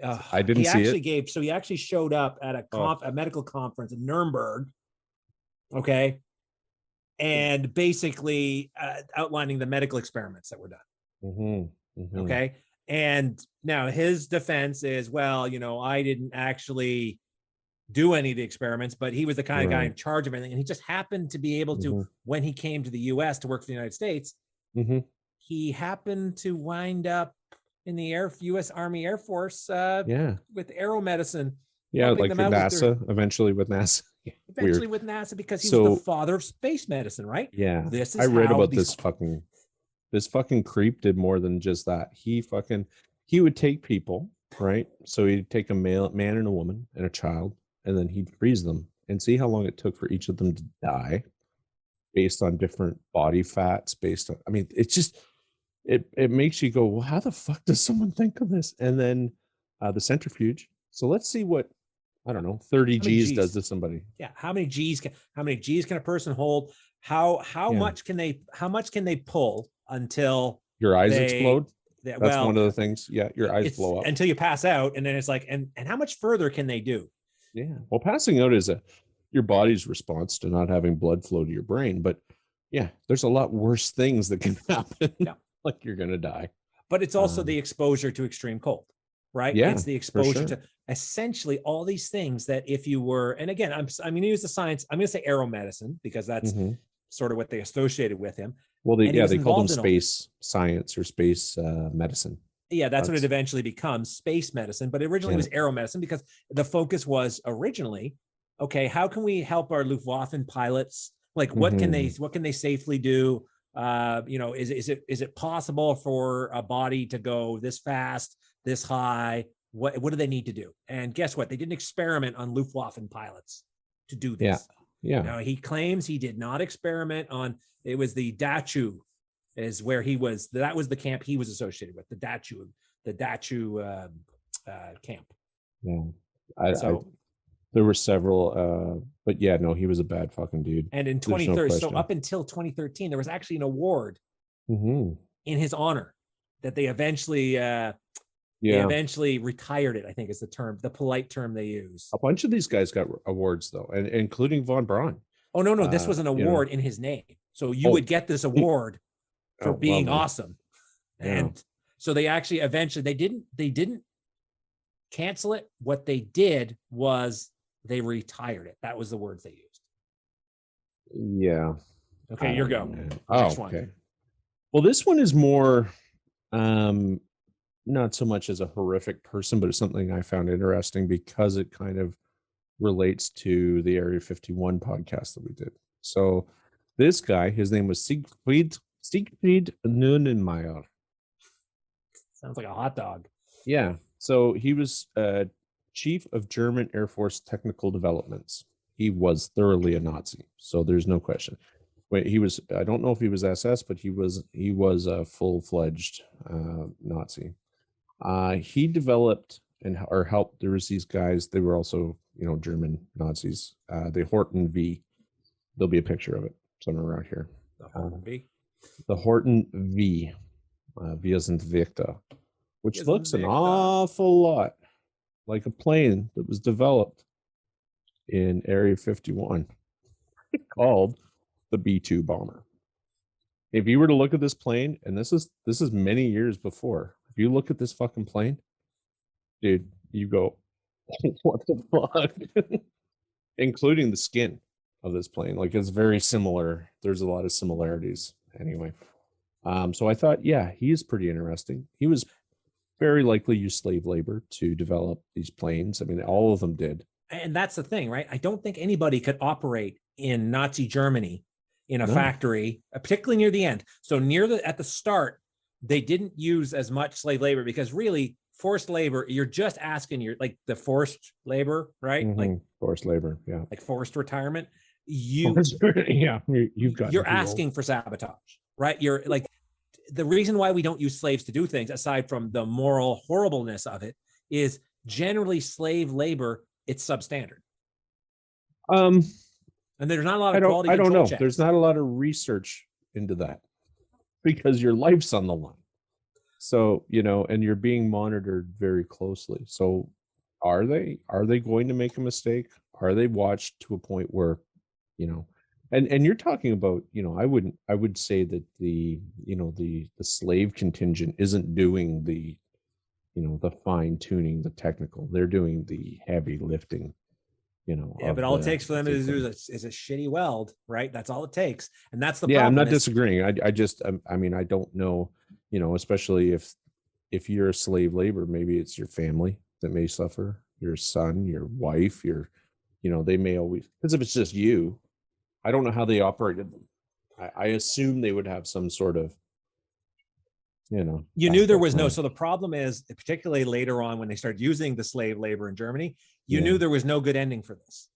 I didn't see it. He actually showed up at a medical conference in Nuremberg. Okay. And basically outlining the medical experiments that were done. Okay. And now his defense is, well, I didn't actually do any of the experiments, but he was the kind of guy in charge of everything. And he just happened to be able to, when he came to the US to work for the United States, he happened to wind up in the US Army Air Force with aeromedicine. Yeah, like with NASA, eventually with NASA. Eventually with NASA, because he was the father of space medicine, right? Yeah. I read about this fucking creep did more than just that. He would take people, right? So he'd take a man and a woman and a child, and then he'd freeze them and see how long it took for each of them to die based on different body fats, it's just, it makes you go, well, how the fuck does someone think of this? And then the centrifuge. So let's see what, I don't know, 30 G's does to somebody. Yeah. How many G's can a person hold? How Yeah. much can they pull until Your eyes they- explode. that, That's well, one of the things. Yeah, your eyes it's blow up. until you pass out, and then it's like, and how much further can they do? Yeah. Well, passing out is your body's response to not having blood flow to your brain. But yeah, there's a lot worse things that can happen. Yeah. Like you're gonna die. But it's also the exposure to extreme cold, right? Yeah, it's the exposure sure. to essentially all these things that if you were, and again, I'm going to use the science. I'm going to say aeromedicine because that's sort of what they associated with him. Well, they called them involved in space science or space medicine. Yeah, that's what it eventually becomes, space medicine. But originally it was aeromedicine because the focus was originally, okay, how can we help our Luftwaffe pilots? Like, what can they safely do? Is it possible for a body to go this fast, this high? What do they need to do? And guess what? They did an experiment on Luftwaffe pilots to do this. Yeah. Now he claims he did not experiment on. It was the Dachau, is where he was. That was the camp he was associated with. The Dachau camp. Yeah. There were several, but yeah, no, he was a bad fucking dude. And in 2013, so up until 2013, there was actually an award in his honor that they eventually, they eventually retired it. I think is the polite term they use. A bunch of these guys got awards though, and including Von Braun. Oh no, this was an award in his name. So you would get this award for being awesome. And so they actually eventually they didn't cancel it. What they did was they retired it. That was the words they used. Yeah. Okay, your go. Next one. Well, this one is more not so much as a horrific person, but it's something I found interesting because it kind of relates to the Area 51 podcast that we did. So this guy, his name was Siegfried Nunenmeyer. Sounds like a hot dog. Yeah. So he was chief of German Air Force Technical Developments. He was thoroughly a Nazi, so there's no question. Wait, I don't know if he was SS, but he was a full-fledged Nazi. He developed or helped. There was these guys. They were also, German Nazis. The Horton V. There'll be a picture of it somewhere around here. The Horton V. The Horton V. Wir sind Victor, which looks an awful lot like a plane that was developed in Area 51 called the B-2 bomber. If you were to look at this plane, and this is many years before, if you look at this fucking plane, dude, you go, what the fuck? Including the skin of this plane. Like, it's very similar. There's a lot of similarities anyway. So I thought, yeah, he's pretty interesting. He was very likely used slave labor to develop these planes. I mean, all of them did. And that's the thing, right? I don't think anybody could operate in Nazi Germany in a factory, particularly near the end. So at the start, they didn't use as much slave labor because really forced labor, you're just asking like the forced labor, right? Like forced labor. Yeah. Like forced retirement. You're asking for sabotage, right? You're like, the reason why we don't use slaves to do things, aside from the moral horribleness of it, is generally slave labor, it's substandard. And there's not a lot of quality control. I don't know. Checks. There's not a lot of research into that because your life's on the line. So, and you're being monitored very closely. So are they going to make a mistake? Are they watched to a point where, and you're talking about, I would say that the slave contingent isn't doing the fine tuning, the technical. They're doing the heavy lifting, Yeah, but all it takes for them to do is a shitty weld, right? That's all it takes. And that's the problem. I'm not is, disagreeing. I don't know, especially if you're a slave labor, maybe it's your family that may suffer, your son, your wife, they may always, because if it's just you, I don't know how they operated them. I assume they would have some sort of, you knew there was no. So the problem is, particularly later on when they started using the slave labor in Germany, you knew there was no good ending for this.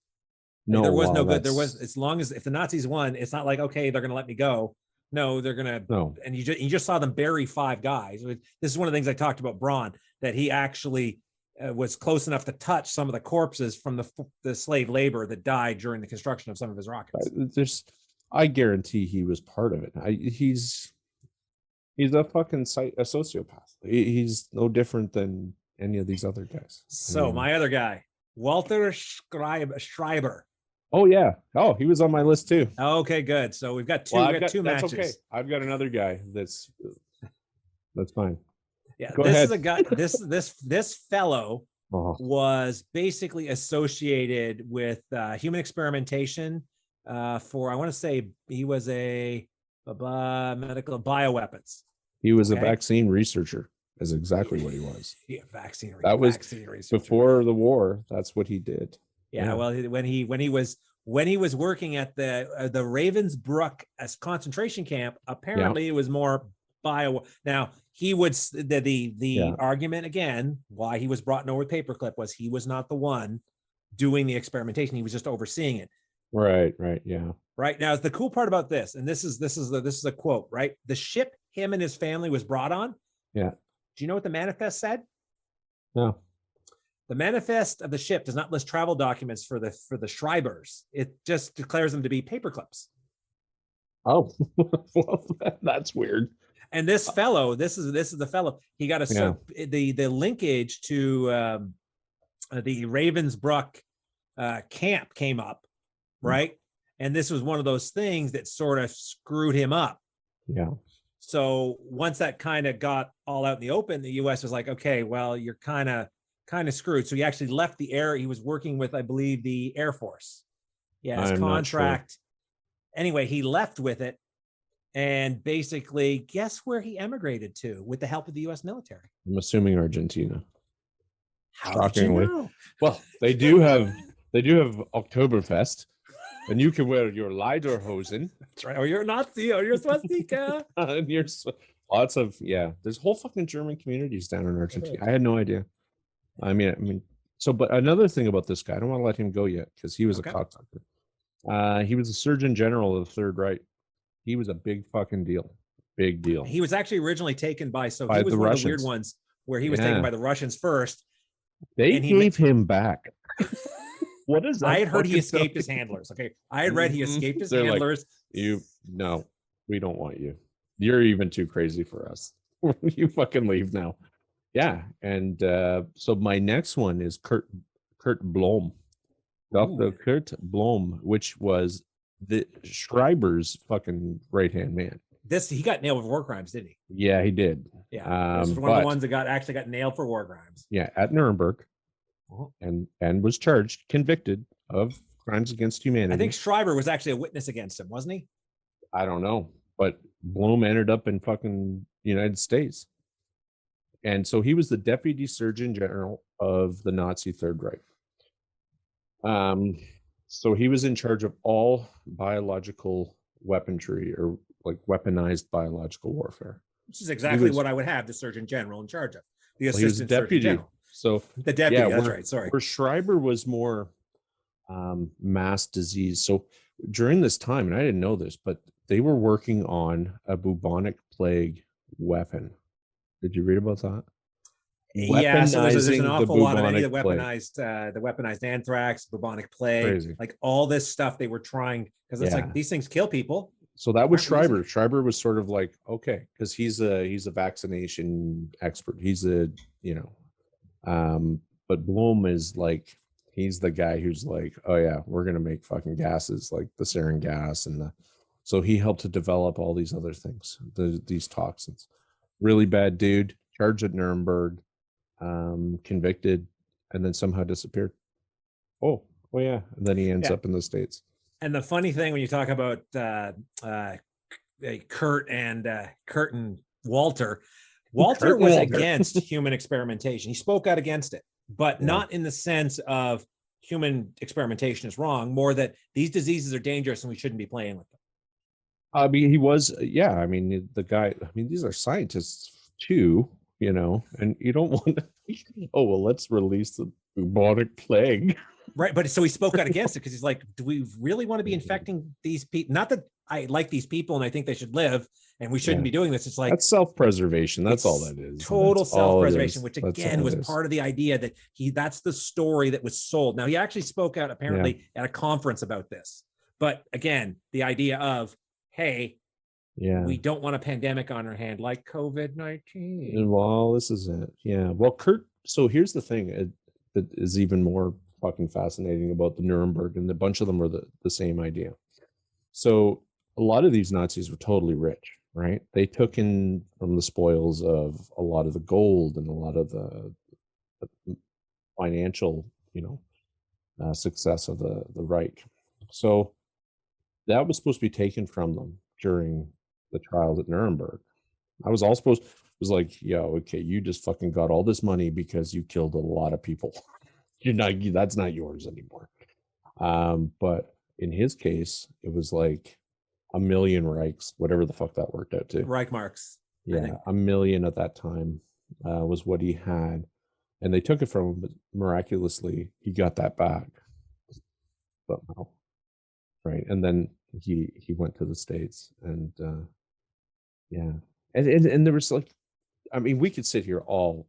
No, there was no good. There was, as long as if the Nazis won, it's not like, okay, they're going to let me go. No, they're going to. No. And you just saw them bury 5 guys. This is one of the things I talked about Braun, that he actually was close enough to touch some of the corpses from the slave labor that died during the construction of some of his rockets. I guarantee he was part of it. He's a fucking a sociopath. He's no different than any of these other guys. So my other guy, Walter Schreiber. Oh yeah. Oh, he was on my list too. Okay, good. So we've got two. Well, we got two matches. Okay. I've got another guy. That's fine. Yeah, Go this ahead. is a guy. This fellow was basically associated with human experimentation for, I want to say, he was a medical bioweapons. He was a vaccine researcher. Is exactly what he was. Yeah, vaccine. That was vaccine before the war. That's what he did. Yeah, well, when he was working at the Ravensbrück as concentration camp, apparently it was more bio. Now he would the argument again why he was brought in with Paperclip was he was not the one doing the experimentation. He was just overseeing it. Right. Yeah. Right now, the cool part about this, and this is a quote. Right, the ship him and his family was brought on. Yeah. Do you know what the manifest said? No. The manifest of the ship does not list travel documents for the Schreibers. It just declares them to be paperclips. Oh, well, that's weird. And this fellow, this is the fellow. He got the linkage to the Ravensbrück camp came up, right? And this was one of those things that sort of screwed him up. Yeah. So once that kind of got all out in the open, the U.S. was like, okay, well, you're kind of screwed. So he actually left the air. He was working with, I believe, the Air Force. Yeah, his contract. Sure. Anyway, he left with it. And basically, guess where he emigrated to with the help of the U.S. military? I'm assuming Argentina. How did you know? Well, they do have Oktoberfest. And you can wear your Lederhosen. That's right. Or you're Nazi, or you're swastika. And lots of, there's whole fucking German communities down in Argentina. I had no idea. I mean, but another thing about this guy, I don't want to let him go yet because he was a cocksucker. He was the Surgeon General of the Third Reich. He was a big fucking deal. Big deal. He was actually originally taken by he was one of the weird ones where he was taken by the Russians first. They gave him back. What is that? I had heard he escaped his handlers. Okay. I had read he escaped his handlers. Like, no, we don't want you. You're even too crazy for us. You fucking leave now. Yeah. And so my next one is Kurt Blom. Dr. Kurt Blom, which was the Schreiber's fucking right-hand man. He got nailed with war crimes, didn't he? Yeah, he did. Yeah. This was one of the ones that actually got nailed for war crimes. Yeah, at Nuremberg. And was charged, convicted of crimes against humanity. I think Schreiber was actually a witness against him, wasn't he? I don't know, but Blum ended up in fucking United States. And so he was the Deputy Surgeon General of the Nazi Third Reich. So he was in charge of all biological weaponry or like weaponized biological warfare. Which is exactly what I would have the Surgeon General in charge of. The Assistant Deputy. Surgeon General. So the deputy, that's right. Sorry. Where Schreiber was more mass disease. So during this time, and I didn't know this, but they were working on a bubonic plague weapon. Did you read about that? Yeah, so there's an awful lot of the weaponized anthrax, bubonic plague, crazy. Like all this stuff they were trying because it's like these things kill people. So that was Schreiber. Schreiber was sort of like, okay, because he's a vaccination expert. He's but Blum is like, he's the guy who's like, oh yeah, we're gonna make fucking gases like the sarin gas so he helped to develop all these other things, these toxins. Really bad dude, charged at Nuremberg, convicted, and then somehow disappeared. Oh yeah, and then he ends up in the States. And the funny thing when you talk about Kurt and Walter was against human experimentation. He spoke out against it, but not in the sense of human experimentation is wrong, more that these diseases are dangerous and we shouldn't be playing with them. I mean, he was, I mean, the guy, I mean, these are scientists too, and you don't want to, let's release the bubonic plague. Right. But so he spoke out against it because he's like, do we really want to be infecting these people? Not that I like these people and I think they should live and we shouldn't be doing this. It's like, that's self-preservation. That's all that is. Total self-preservation, which again was part of the idea that that's the story that was sold. Now he actually spoke out apparently at a conference about this, But again, the idea of, hey, Yeah. we don't want a pandemic on our hand like COVID-19. Well, this is it. Yeah. Well, Kurt, so here's the thing that is even more fucking fascinating about the Nuremberg, and a bunch of them are the same idea. So a lot of these Nazis were totally rich, right? They took in from the spoils of a lot of the gold and a lot of the financial, success of the Reich. So that was supposed to be taken from them during the trials at Nuremberg. I was all supposed, it was like, yo, okay, you just fucking got all this money because you killed a lot of people. That's not yours anymore. But in his case, it was like 1 million Reichs, whatever the fuck that worked out to. Reichmarks. Yeah, 1 million at that time was what he had. And they took it from him, but miraculously, he got that back somehow. Right. And then he went to the States, and yeah. And there was like, I mean, we could sit here all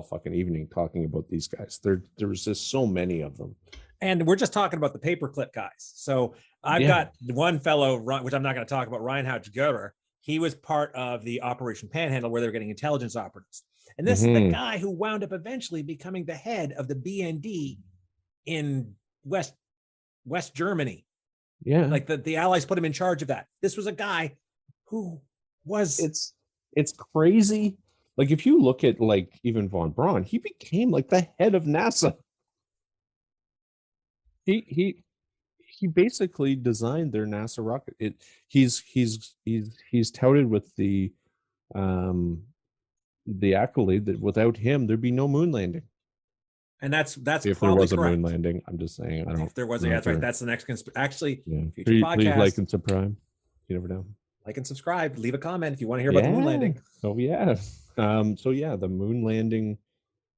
fucking evening talking about these guys. There was just so many of them. And we're just talking about the Paperclip guys. So I've got one fellow, which I'm not going to talk about, Reinhard Görer. He was part of the Operation Panhandle, where they were getting intelligence operatives. And this is the guy who wound up eventually becoming the head of the BND in West Germany. Yeah. Like the Allies put him in charge of that. This was a guy who was... It's crazy. Like, if you look at, like, even von Braun, he became like the head of NASA. He basically designed their NASA rocket. He's touted with the accolade that without him there'd be no moon landing. And that's if there was a moon landing. I'm just saying. I don't. If there was, that's right. That's the next actually. Yeah. Future Please podcast. like and subscribe. You never know. Like and subscribe. Leave a comment if you want to hear about the moon landing. Oh yeah. So yeah, the moon landing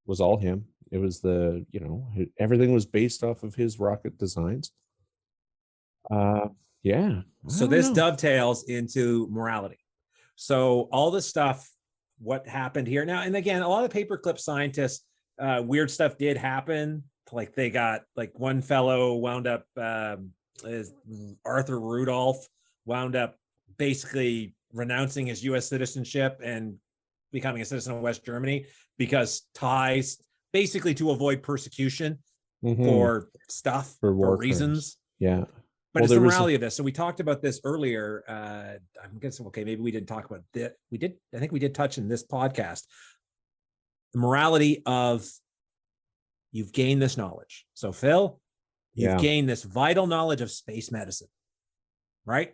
was all him. It was everything was based off of his rocket designs. Yeah. So this dovetails into morality. So all this stuff, what happened here now, and again, a lot of Paperclip scientists, weird stuff did happen. Like they got, like, one fellow wound up, Arthur Rudolph wound up basically renouncing his U.S. citizenship and becoming a citizen of West Germany because ties, basically to avoid persecution for stuff, for reasons. Yeah. But it's the morality of this. So we talked about this earlier. I'm guessing, okay, maybe we didn't talk about that. We did. I think we did touch in this podcast. The morality of, you've gained this knowledge. So Phil, you've gained this vital knowledge of space medicine, right?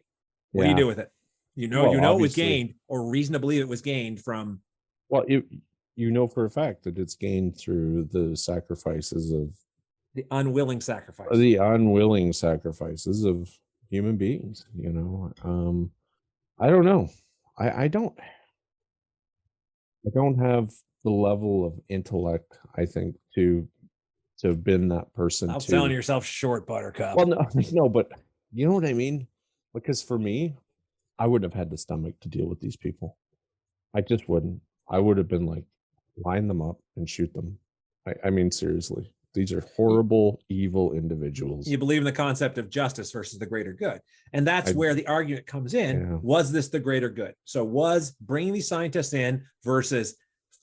What do you do with it? It was gained, or reason to believe it was gained from. Well, for a fact that it's gained through the sacrifices of the unwilling sacrifices of human beings. I don't know. I don't have the level of intellect, I think, to have been that person. I'm selling yourself short, Buttercup. Well, no, but you know what I mean? Because for me, I wouldn't have had the stomach to deal with these people. I just wouldn't. I would have been like, line them up and shoot them. I mean, seriously, these are horrible, evil individuals. You believe in the concept of justice versus the greater good. And that's where the argument comes in. Yeah. Was this the greater good? So was bringing these scientists in versus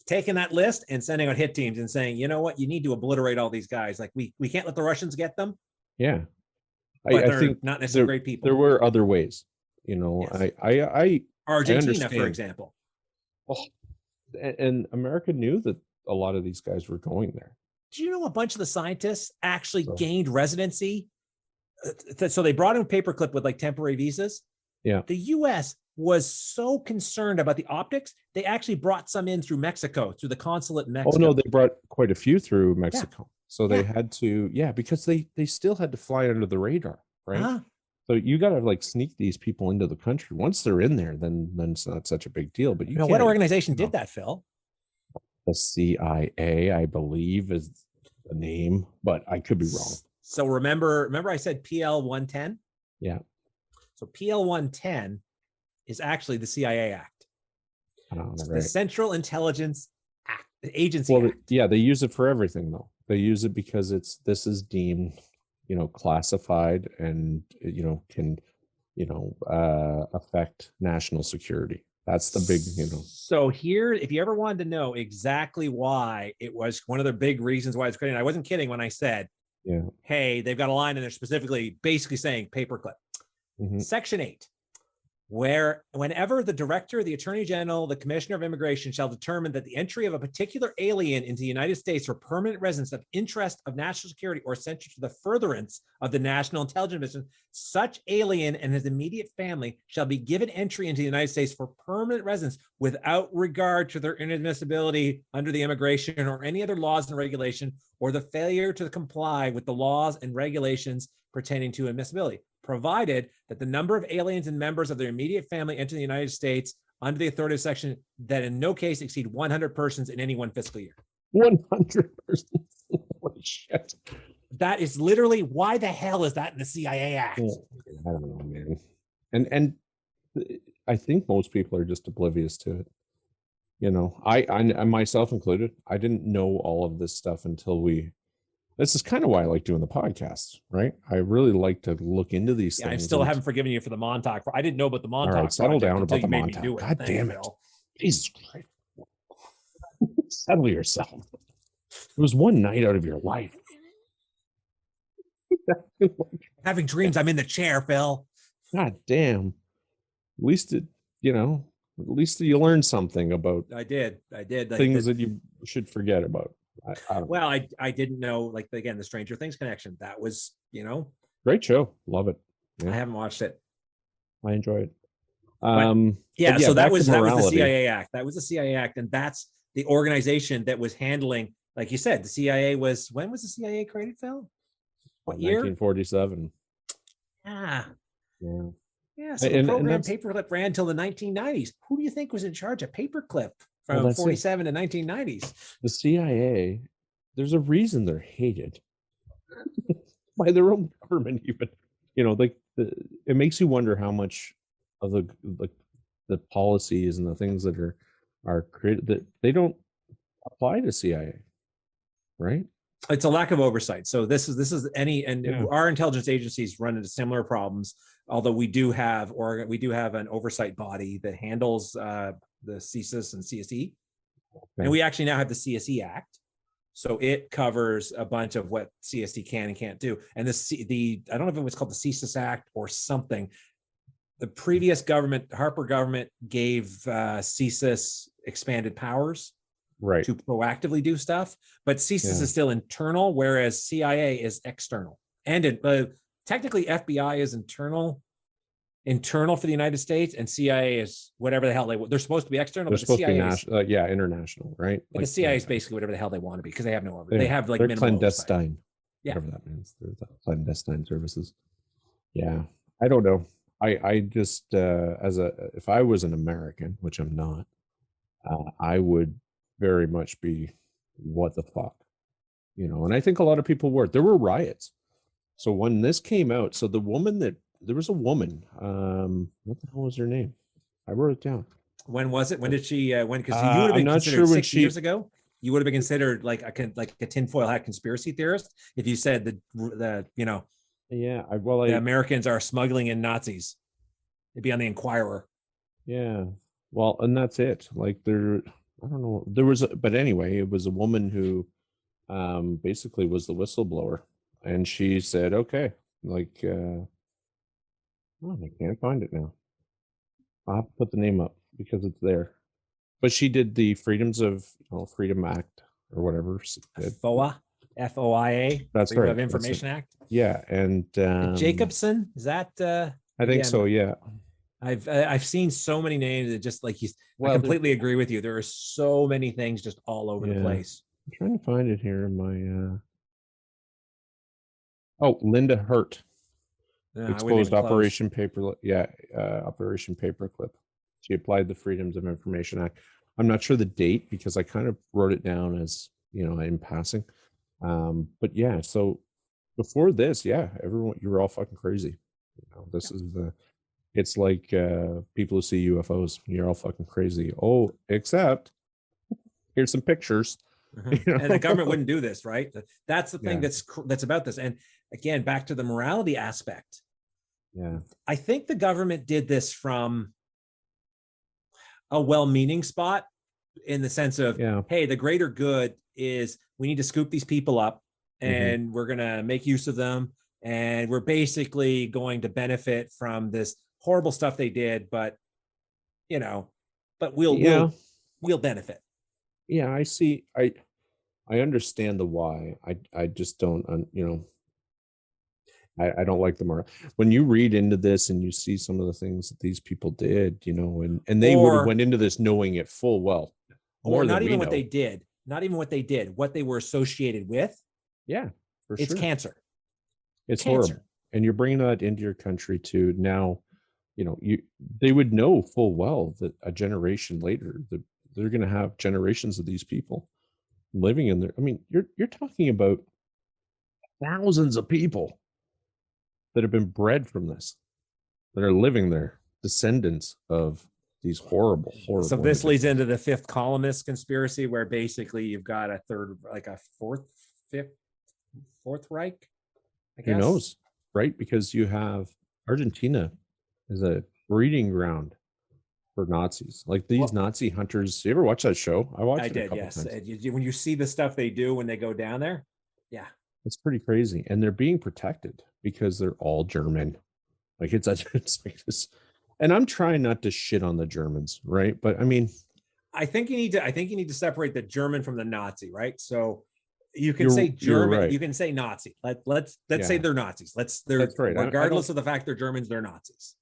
taking that list and sending out hit teams and saying, you know what, you need to obliterate all these guys. Like we can't let the Russians get them. Yeah. But I think not necessarily great people. There were other ways, Yes. Argentina, for example. Well, and America knew that a lot of these guys were going there. Do you know a bunch of the scientists actually gained residency? So they brought in Paperclip with like temporary visas. Yeah. The U.S. was so concerned about the optics, they actually brought some in through Mexico, through the consulate in Mexico. Oh, no, they brought quite a few through Mexico. Yeah. So they had to, because they still had to fly under the radar, right? Uh-huh. So you got to like sneak these people into the country. Once they're in there, then it's not such a big deal. But what organization did that, Phil? The CIA, I believe, is the name, but I could be wrong. So remember I said PL 110? Yeah. So PL 110 is actually the CIA Act. Right. The Central Intelligence Agency Act. Yeah, they use it for everything though. They use it because this is deemed classified and, can, affect national security. That's the big, So here, if you ever wanted to know exactly why it was one of the big reasons why it's created, I wasn't kidding when I said, yeah. hey, they've got a line in there specifically, basically saying paperclip. Section 8, where whenever the director, the attorney general, the commissioner of immigration shall determine that the entry of a particular alien into the United States for permanent residence of interest of national security or essential to the furtherance of the national intelligence mission, such alien and his immediate family shall be given entry into the United States for permanent residence without regard to their inadmissibility under the immigration or any other laws and regulation, or the failure to comply with the laws and regulations pertaining to admissibility, provided that the number of aliens and members of their immediate family enter the United States under the authority of section that in no case exceed 100 persons in any one fiscal year. 100 persons. Holy shit. That is literally, why the hell is that in the CIA Act? I don't know, man. And I think most people are just oblivious to it. I myself included, I didn't know all of this stuff until this is kind of why I like doing the podcast, right? I really like to look into these things. I still haven't forgiven you for the Montauk. I didn't know about the Montauk. All right, settle down about the Montauk. God damn it. Jesus Christ. Settle yourself. It was one night out of your life. Having dreams, I'm in the chair, Phil. God damn. At least you learned something about I did. Things that you should forget about. I didn't know, like, again, the Stranger Things connection. That was, great show. Love it. Yeah. I haven't watched it. I enjoy it. So that was the CIA Act. That was the CIA Act, and that's the organization that was handling, like you said, the CIA was. When was the CIA created, Phil? What year? 1947. Yeah. Yeah. So the program Paperclip ran until the 1990s. Who do you think was in charge of Paperclip from 47 to 1990s? The CIA. There's a reason they're hated by their own government. Even, it makes you wonder how much of the policies and the things that are created that they don't apply to CIA, right? It's a lack of oversight. So this is our intelligence agencies run into similar problems. Although we do have an oversight body that handles the CSIS and CSE, and we actually now have the CSE Act, so it covers a bunch of what CSE can and can't do. And I don't know if it was called the CSIS Act or something. The previous government, Harper government, gave CSIS expanded powers, right, to proactively do stuff, but CSIS is still internal, whereas CIA is external. And technically FBI is internal for the United States, and CIA is whatever the hell they're supposed to be external. They're supposed to be national, international, right? But the CIA is basically whatever the hell they want to be, because they have no oversight. They have like they're clandestine. Oversight. Whatever that means. They're the clandestine services. Yeah, I don't know. I just if I was an American, which I'm not, I would very much be, what the fuck, and I think a lot of people were. There were riots. So when this came out, there was a woman, what the hell was her name? I wrote it down. When was it? When did she, because you would have been considered 6 years ago, you would have been considered like a tinfoil hat conspiracy theorist if you said the the Americans are smuggling in Nazis. It'd be on the Inquirer. Yeah. Well, and that's it. Like I don't know. There was, but anyway, it was a woman who basically was the whistleblower, and she said, okay, like, I can't find it now. I'll have to put the name up because it's there. But she did the Freedom Act or whatever. FOIA, FOIA. That's Freedom right. of Information Act. Yeah, and Jacobson, is that? I think so. Yeah. I've seen so many names that just like I completely agree with you. There are so many things just all over the place. I'm trying to find it here in my. Linda Hurt. Exposed Operation Paperclip. Yeah, Operation Paperclip. She applied the Freedoms of Information Act. I'm not sure the date because I kind of wrote it down as in passing. But yeah, so before this, everyone, you were all fucking crazy. This is it's like people who see UFOs. You're all fucking crazy. Oh, except here's some pictures. You know? And the government wouldn't do this, right? That's the thing that's about this. And again, back to the morality aspect. Yeah. I think the government did this from a well-meaning spot, in the sense of, hey, the greater good is we need to scoop these people up and we're going to make use of them. And we're basically going to benefit from this horrible stuff they did, but we'll benefit. Yeah, I see. I understand the why. I just don't, I don't like the moral. When you read into this and you see some of the things that these people did, and they would have went into this knowing it full well. Or not even what they did, what they were associated with. Yeah, it's sure. Cancer. It's horrible. And you're bringing that into your country too. Now, they would know full well that a generation later that they're going to have generations of these people living in there. I mean, you're talking about thousands of people that have been bred from this, that are living there, descendants of these horrible. So this leads into the fifth columnist conspiracy, where basically you've got a fourth Reich. I guess. Who knows, right? Because you have Argentina as a breeding ground for Nazis. Like these Nazi hunters. You ever watch that show? I did. Yes. When you see the stuff they do when they go down there, it's pretty crazy, and they're being protected because they're all German. Like it's like this. And I'm trying not to shit on the Germans, right? But I mean, I think you need to separate the German from the Nazi, right? So you can say German, right. You can say Nazi. Let's say they're Nazis. That's right. Regardless of the fact they're Germans, they're Nazis.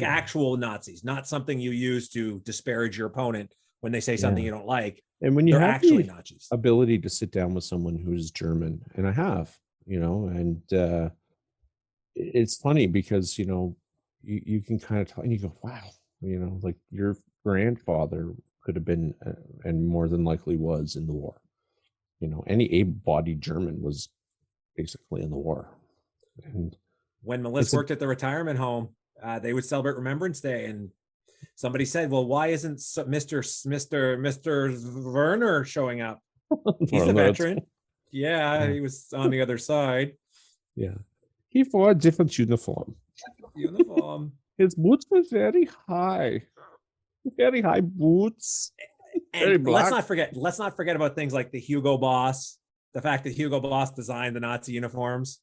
Actual Nazis, not something you use to disparage your opponent when they say something you don't like. And when you have actually Nazis, ability to sit down with someone who's German, and I have, and it's funny because you can kind of talk and you go, wow, like your grandfather could have been and more than likely was in the war. Any able-bodied German was basically in the war. And when Melissa worked at the retirement home, they would celebrate Remembrance Day, and somebody said, well, why isn't Mr. Werner showing up? He's the veteran. Yeah, he was on the other side. Yeah. He wore a different uniform. His boots were very high boots. And let's not forget about things like the Hugo Boss, the fact that Hugo Boss designed the Nazi uniforms.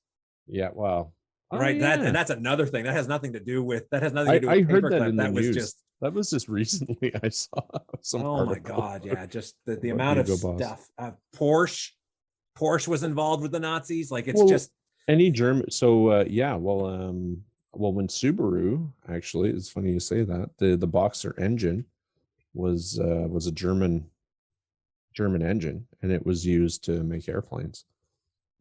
Yeah, wow. Right. And that's another thing that has nothing to do with I heard that in the news. That was just recently I saw some my God, yeah, just the amount of stuff. Porsche was involved with the Nazis. Like just any German. So when Subaru, actually, it's funny you say that, the Boxer engine was a German engine, and it was used to make airplanes.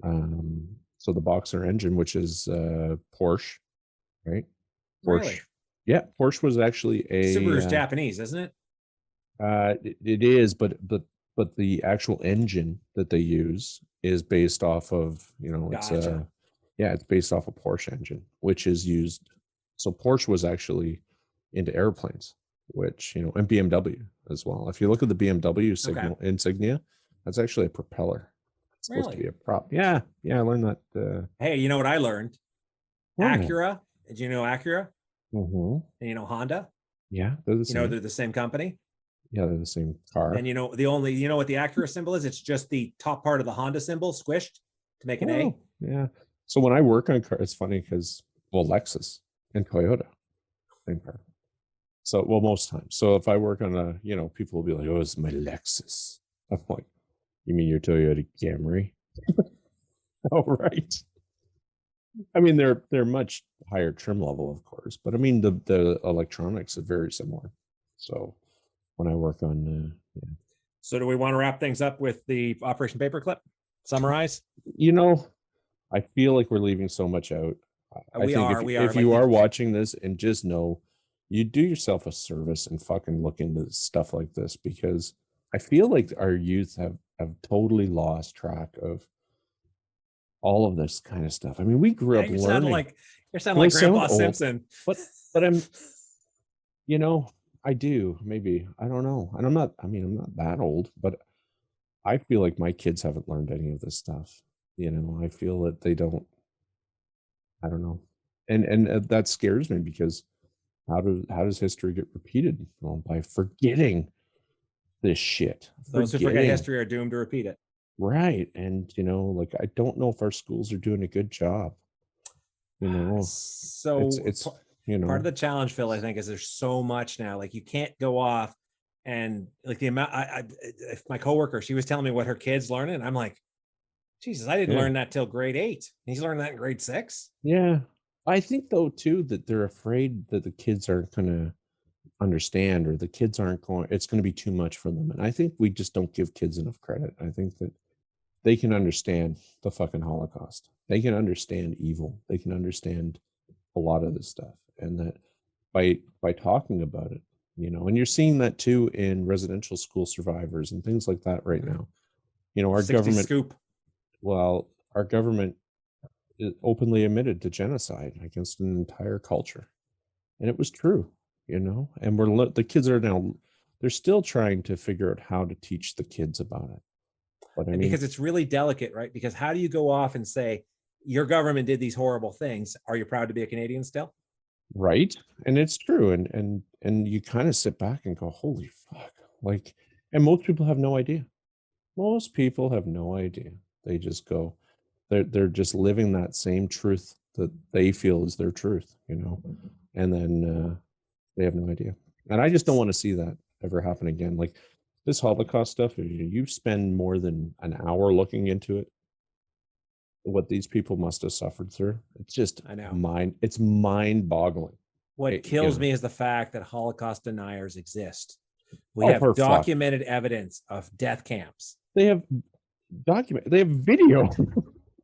So the Boxer engine, which is Porsche, right? Porsche. Really? Yeah, Porsche was actually Subaru's Japanese, isn't it? It is, but the actual engine that they use is based off of, Gotcha. It's based off a Porsche engine, which is used. So Porsche was actually into airplanes, which, and BMW as well. If you look at the BMW insignia, that's actually a propeller. It's supposed to be a prop. Yeah, I learned that. Hey, you know what I learned? Acura. Did you know Acura? Mm-hmm. And Honda? Yeah, they're the same. They're the same company. Yeah, they're the same car. And what the Acura symbol is? It's just the top part of the Honda symbol squished to make an A. Yeah. So when I work on cars, it's funny because Lexus and Toyota, same car. So most times. So if I work on people will be like, "Oh, it's my Lexus." I'm like, "You mean your Toyota Camry?" Oh, right. I mean, they're much higher trim level, of course, but I mean the electronics are very similar. So when I work on, So do we want to wrap things up with the Operation Paperclip? Summarize? I feel like we're leaving so much out. We are. If you are watching this, and just know, you do yourself a service and fucking look into stuff like this, because I feel like our youth have totally lost track of all of this kind of stuff. I mean, we grew up learning. You're sounding like Grandpa Simpson. But I'm, I do, maybe, I don't know. And I'm not that old, but I feel like my kids haven't learned any of this stuff. I feel that they don't. I don't know, and that scares me because how does history get repeated? Well, by forgetting this shit. Those who forget history are doomed to repeat it. Right, and like I don't know if our schools are doing a good job. So it's part of the challenge, Phil, I think, is there's so much now. Like you can't go off and like the amount. If my coworker, she was telling me what her kids learning, and I'm like, Jesus, I didn't learn that till grade 8. He's learning that in grade 6. Yeah, I think though too that they're afraid that the kids aren't going to understand, or the kids aren't going. It's going to be too much for them, and I think we just don't give kids enough credit. I think that they can understand the fucking Holocaust. They can understand evil. They can understand a lot of this stuff, and that by talking about it, and you're seeing that too in residential school survivors and things like that right now. Our government scoop. Well, our government openly admitted to genocide against an entire culture, and it was true. And the kids are now, they're still trying to figure out how to teach the kids about it. But because it's really delicate, right? Because how do you go off and say your government did these horrible things? Are you proud to be a Canadian still? Right. And it's true. And you kind of sit back and go, holy fuck. And most people have no idea. Most people have no idea. They just go, they're just living that same truth that they feel is their truth, and then they have no idea. And I just don't want to see that ever happen again. Like this Holocaust stuff, you spend more than an hour looking into it, what these people must have suffered through. It's just, I know, it's mind boggling. What kills me is the fact that Holocaust deniers exist. We have documented evidence of death camps. They have video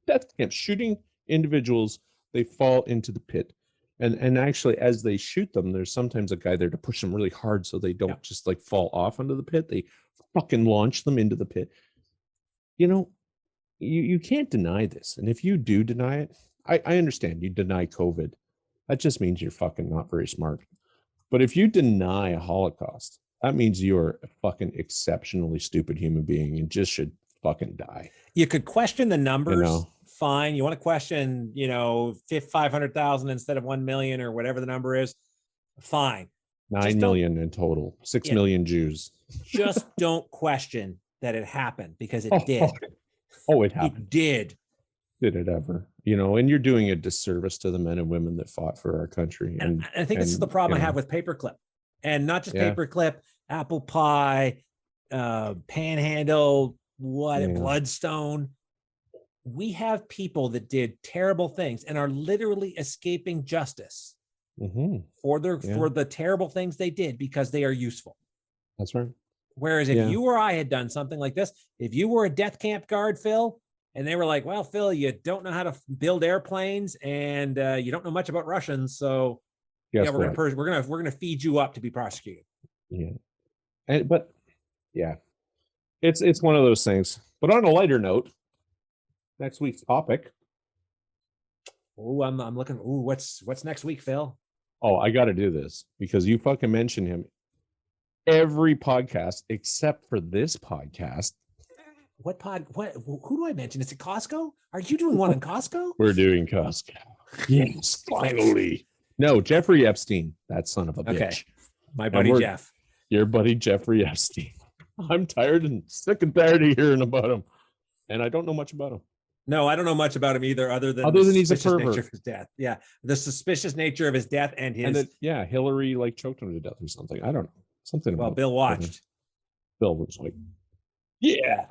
death camps shooting individuals. They fall into the pit. And actually, as they shoot them, there's sometimes a guy there to push them really hard so they don't just like fall off into the pit. They fucking launch them into the pit. You can't deny this. And if you do deny it, I understand you deny COVID. That just means you're fucking not very smart. But if you deny a Holocaust, that means you're a fucking exceptionally stupid human being and just should fucking die. You could question the numbers. Fine. You want to question, 500,000 instead of 1 million or whatever the number is. Fine. 9 million in total. 6 million Jews. Just don't question that it happened, because it did. It happened. It did. Did it ever? And you're doing a disservice to the men and women that fought for our country. And I think this is the problem I have with Paperclip, and not just Paperclip, Apple Pie, Panhandle, Bloodstone. We have people that did terrible things and are literally escaping justice for the terrible things they did because they are useful. That's right. Whereas if you or I had done something like this, if you were a death camp guard, Phil, and they were like, well, Phil, you don't know how to build airplanes and you don't know much about Russians, so we're gonna feed you up to be prosecuted. Yeah. It's one of those things. But on a lighter note, next week's topic. Oh, I'm looking. Ooh, what's next week, Phil? Oh, I got to do this because you fucking mention him every podcast except for this podcast. What? Who do I mention? Is it Costco? Are you doing one in Costco? We're doing Costco. Yes, finally. No, Jeffrey Epstein. That son of a bitch. Okay, my buddy Jeff. Your buddy Jeffrey Epstein. I'm tired and sick and tired of hearing about him, and I don't know much about him. No, I don't know much about him either, other than he's a pervert. Nature of his death. Yeah, the suspicious nature of his death and his. And Hillary choked him to death or something. I don't know. Something. Well, Bill watched. Bill was like, "Yeah."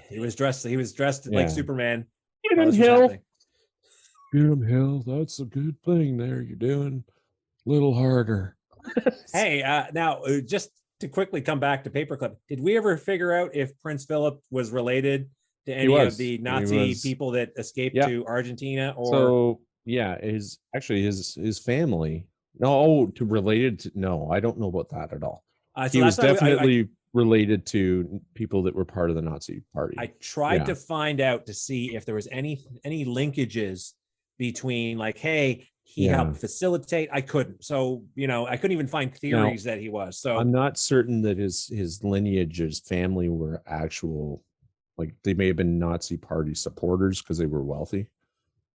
He was dressed like Superman. Get him, Hill. Get him, Hill. That's a good thing there. You're doing a little harder. Hey, now just to quickly come back to Paperclip, did we ever figure out if Prince Philip was related to any of the Nazi people that escaped to Argentina? Or so his family. No, related to no, I don't know about that at all. So he was definitely related to people that were part of the Nazi party. I tried to find out to see if there was any linkages between hey, he helped facilitate. I couldn't. So, I couldn't even find theories that he was. So I'm not certain that his lineage, his family were actual Like they may have been Nazi party supporters because they were wealthy,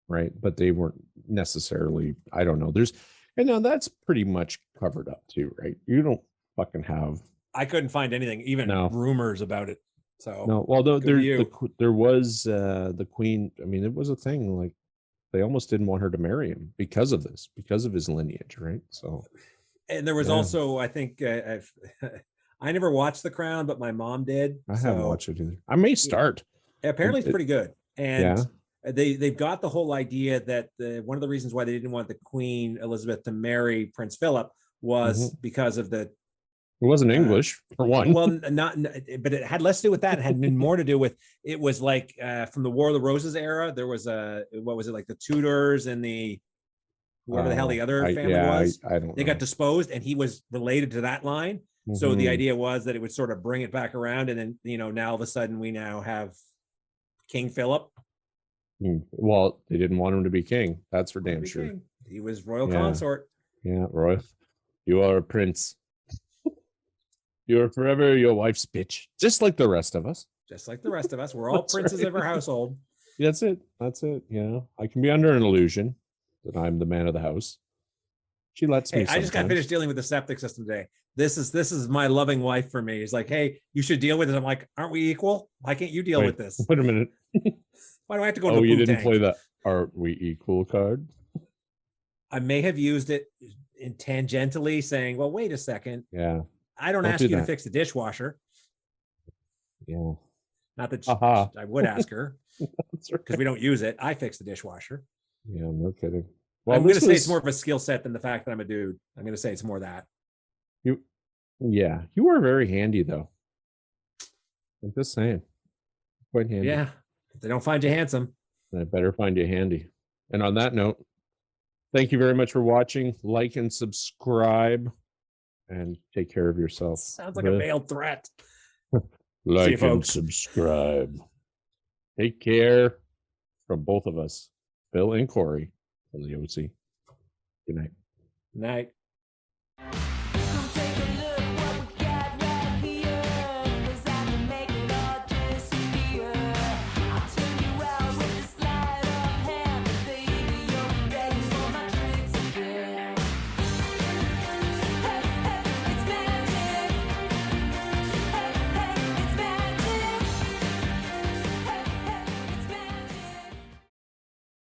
right? But they weren't necessarily, I don't know. And now that's pretty much covered up too, right? You don't fucking have. I couldn't find anything, even rumors about it. So no, well, there was the Queen. I mean, it was a thing. Like they almost didn't want her to marry him because of this, because of his lineage, right? So, and there was also, I think, I never watched The Crown, but my mom did. I haven't watched it either. I may start. Apparently, it's pretty good, and they've got the whole idea that one of the reasons why they didn't want the Queen Elizabeth to marry Prince Philip was because of the. It wasn't English for one. Well, but it had less to do with that. It had more to do with, it was like from the War of the Roses era. There was what was it, like the Tudors and the whoever the hell the other family was. I don't know. They got disposed, and he was related to that line. So the idea was that it would sort of bring it back around, and then now all of a sudden we now have King Philip. Well, they didn't want him to be king. That's for damn sure. King. He was royal consort. Yeah, royal. You are a prince. You're forever your wife's bitch, just like the rest of us. Just like the rest of us, we're all princes of our household. That's it. I can be under an illusion that I'm the man of the house. She lets me. I just got finished dealing with the septic system today. This is my loving wife for me. He's like, hey, you should deal with it. I'm like, aren't we equal? Why can't you deal with this? Wait a minute. Why do I have to go to the you didn't tank? play that "Are we equal" card? I may have used it in tangentially, saying, well, wait a second. Yeah. I don't ask you to fix the dishwasher. Yeah. Not that I would ask her, because we don't use it. I fix the dishwasher. Yeah, no kidding. Well, I'm going to say it's more of a skill set than the fact that I'm a dude. I'm going to say it's more that. You are very handy, though. I'm just saying. Quite handy. Yeah. If they don't find you handsome, then I better find you handy. And on that note, thank you very much for watching. Like and subscribe. And take care of yourself. Sounds like a veiled threat. Like and subscribe. Take care from both of us, Bill and Corey from the OC. Good night. Night.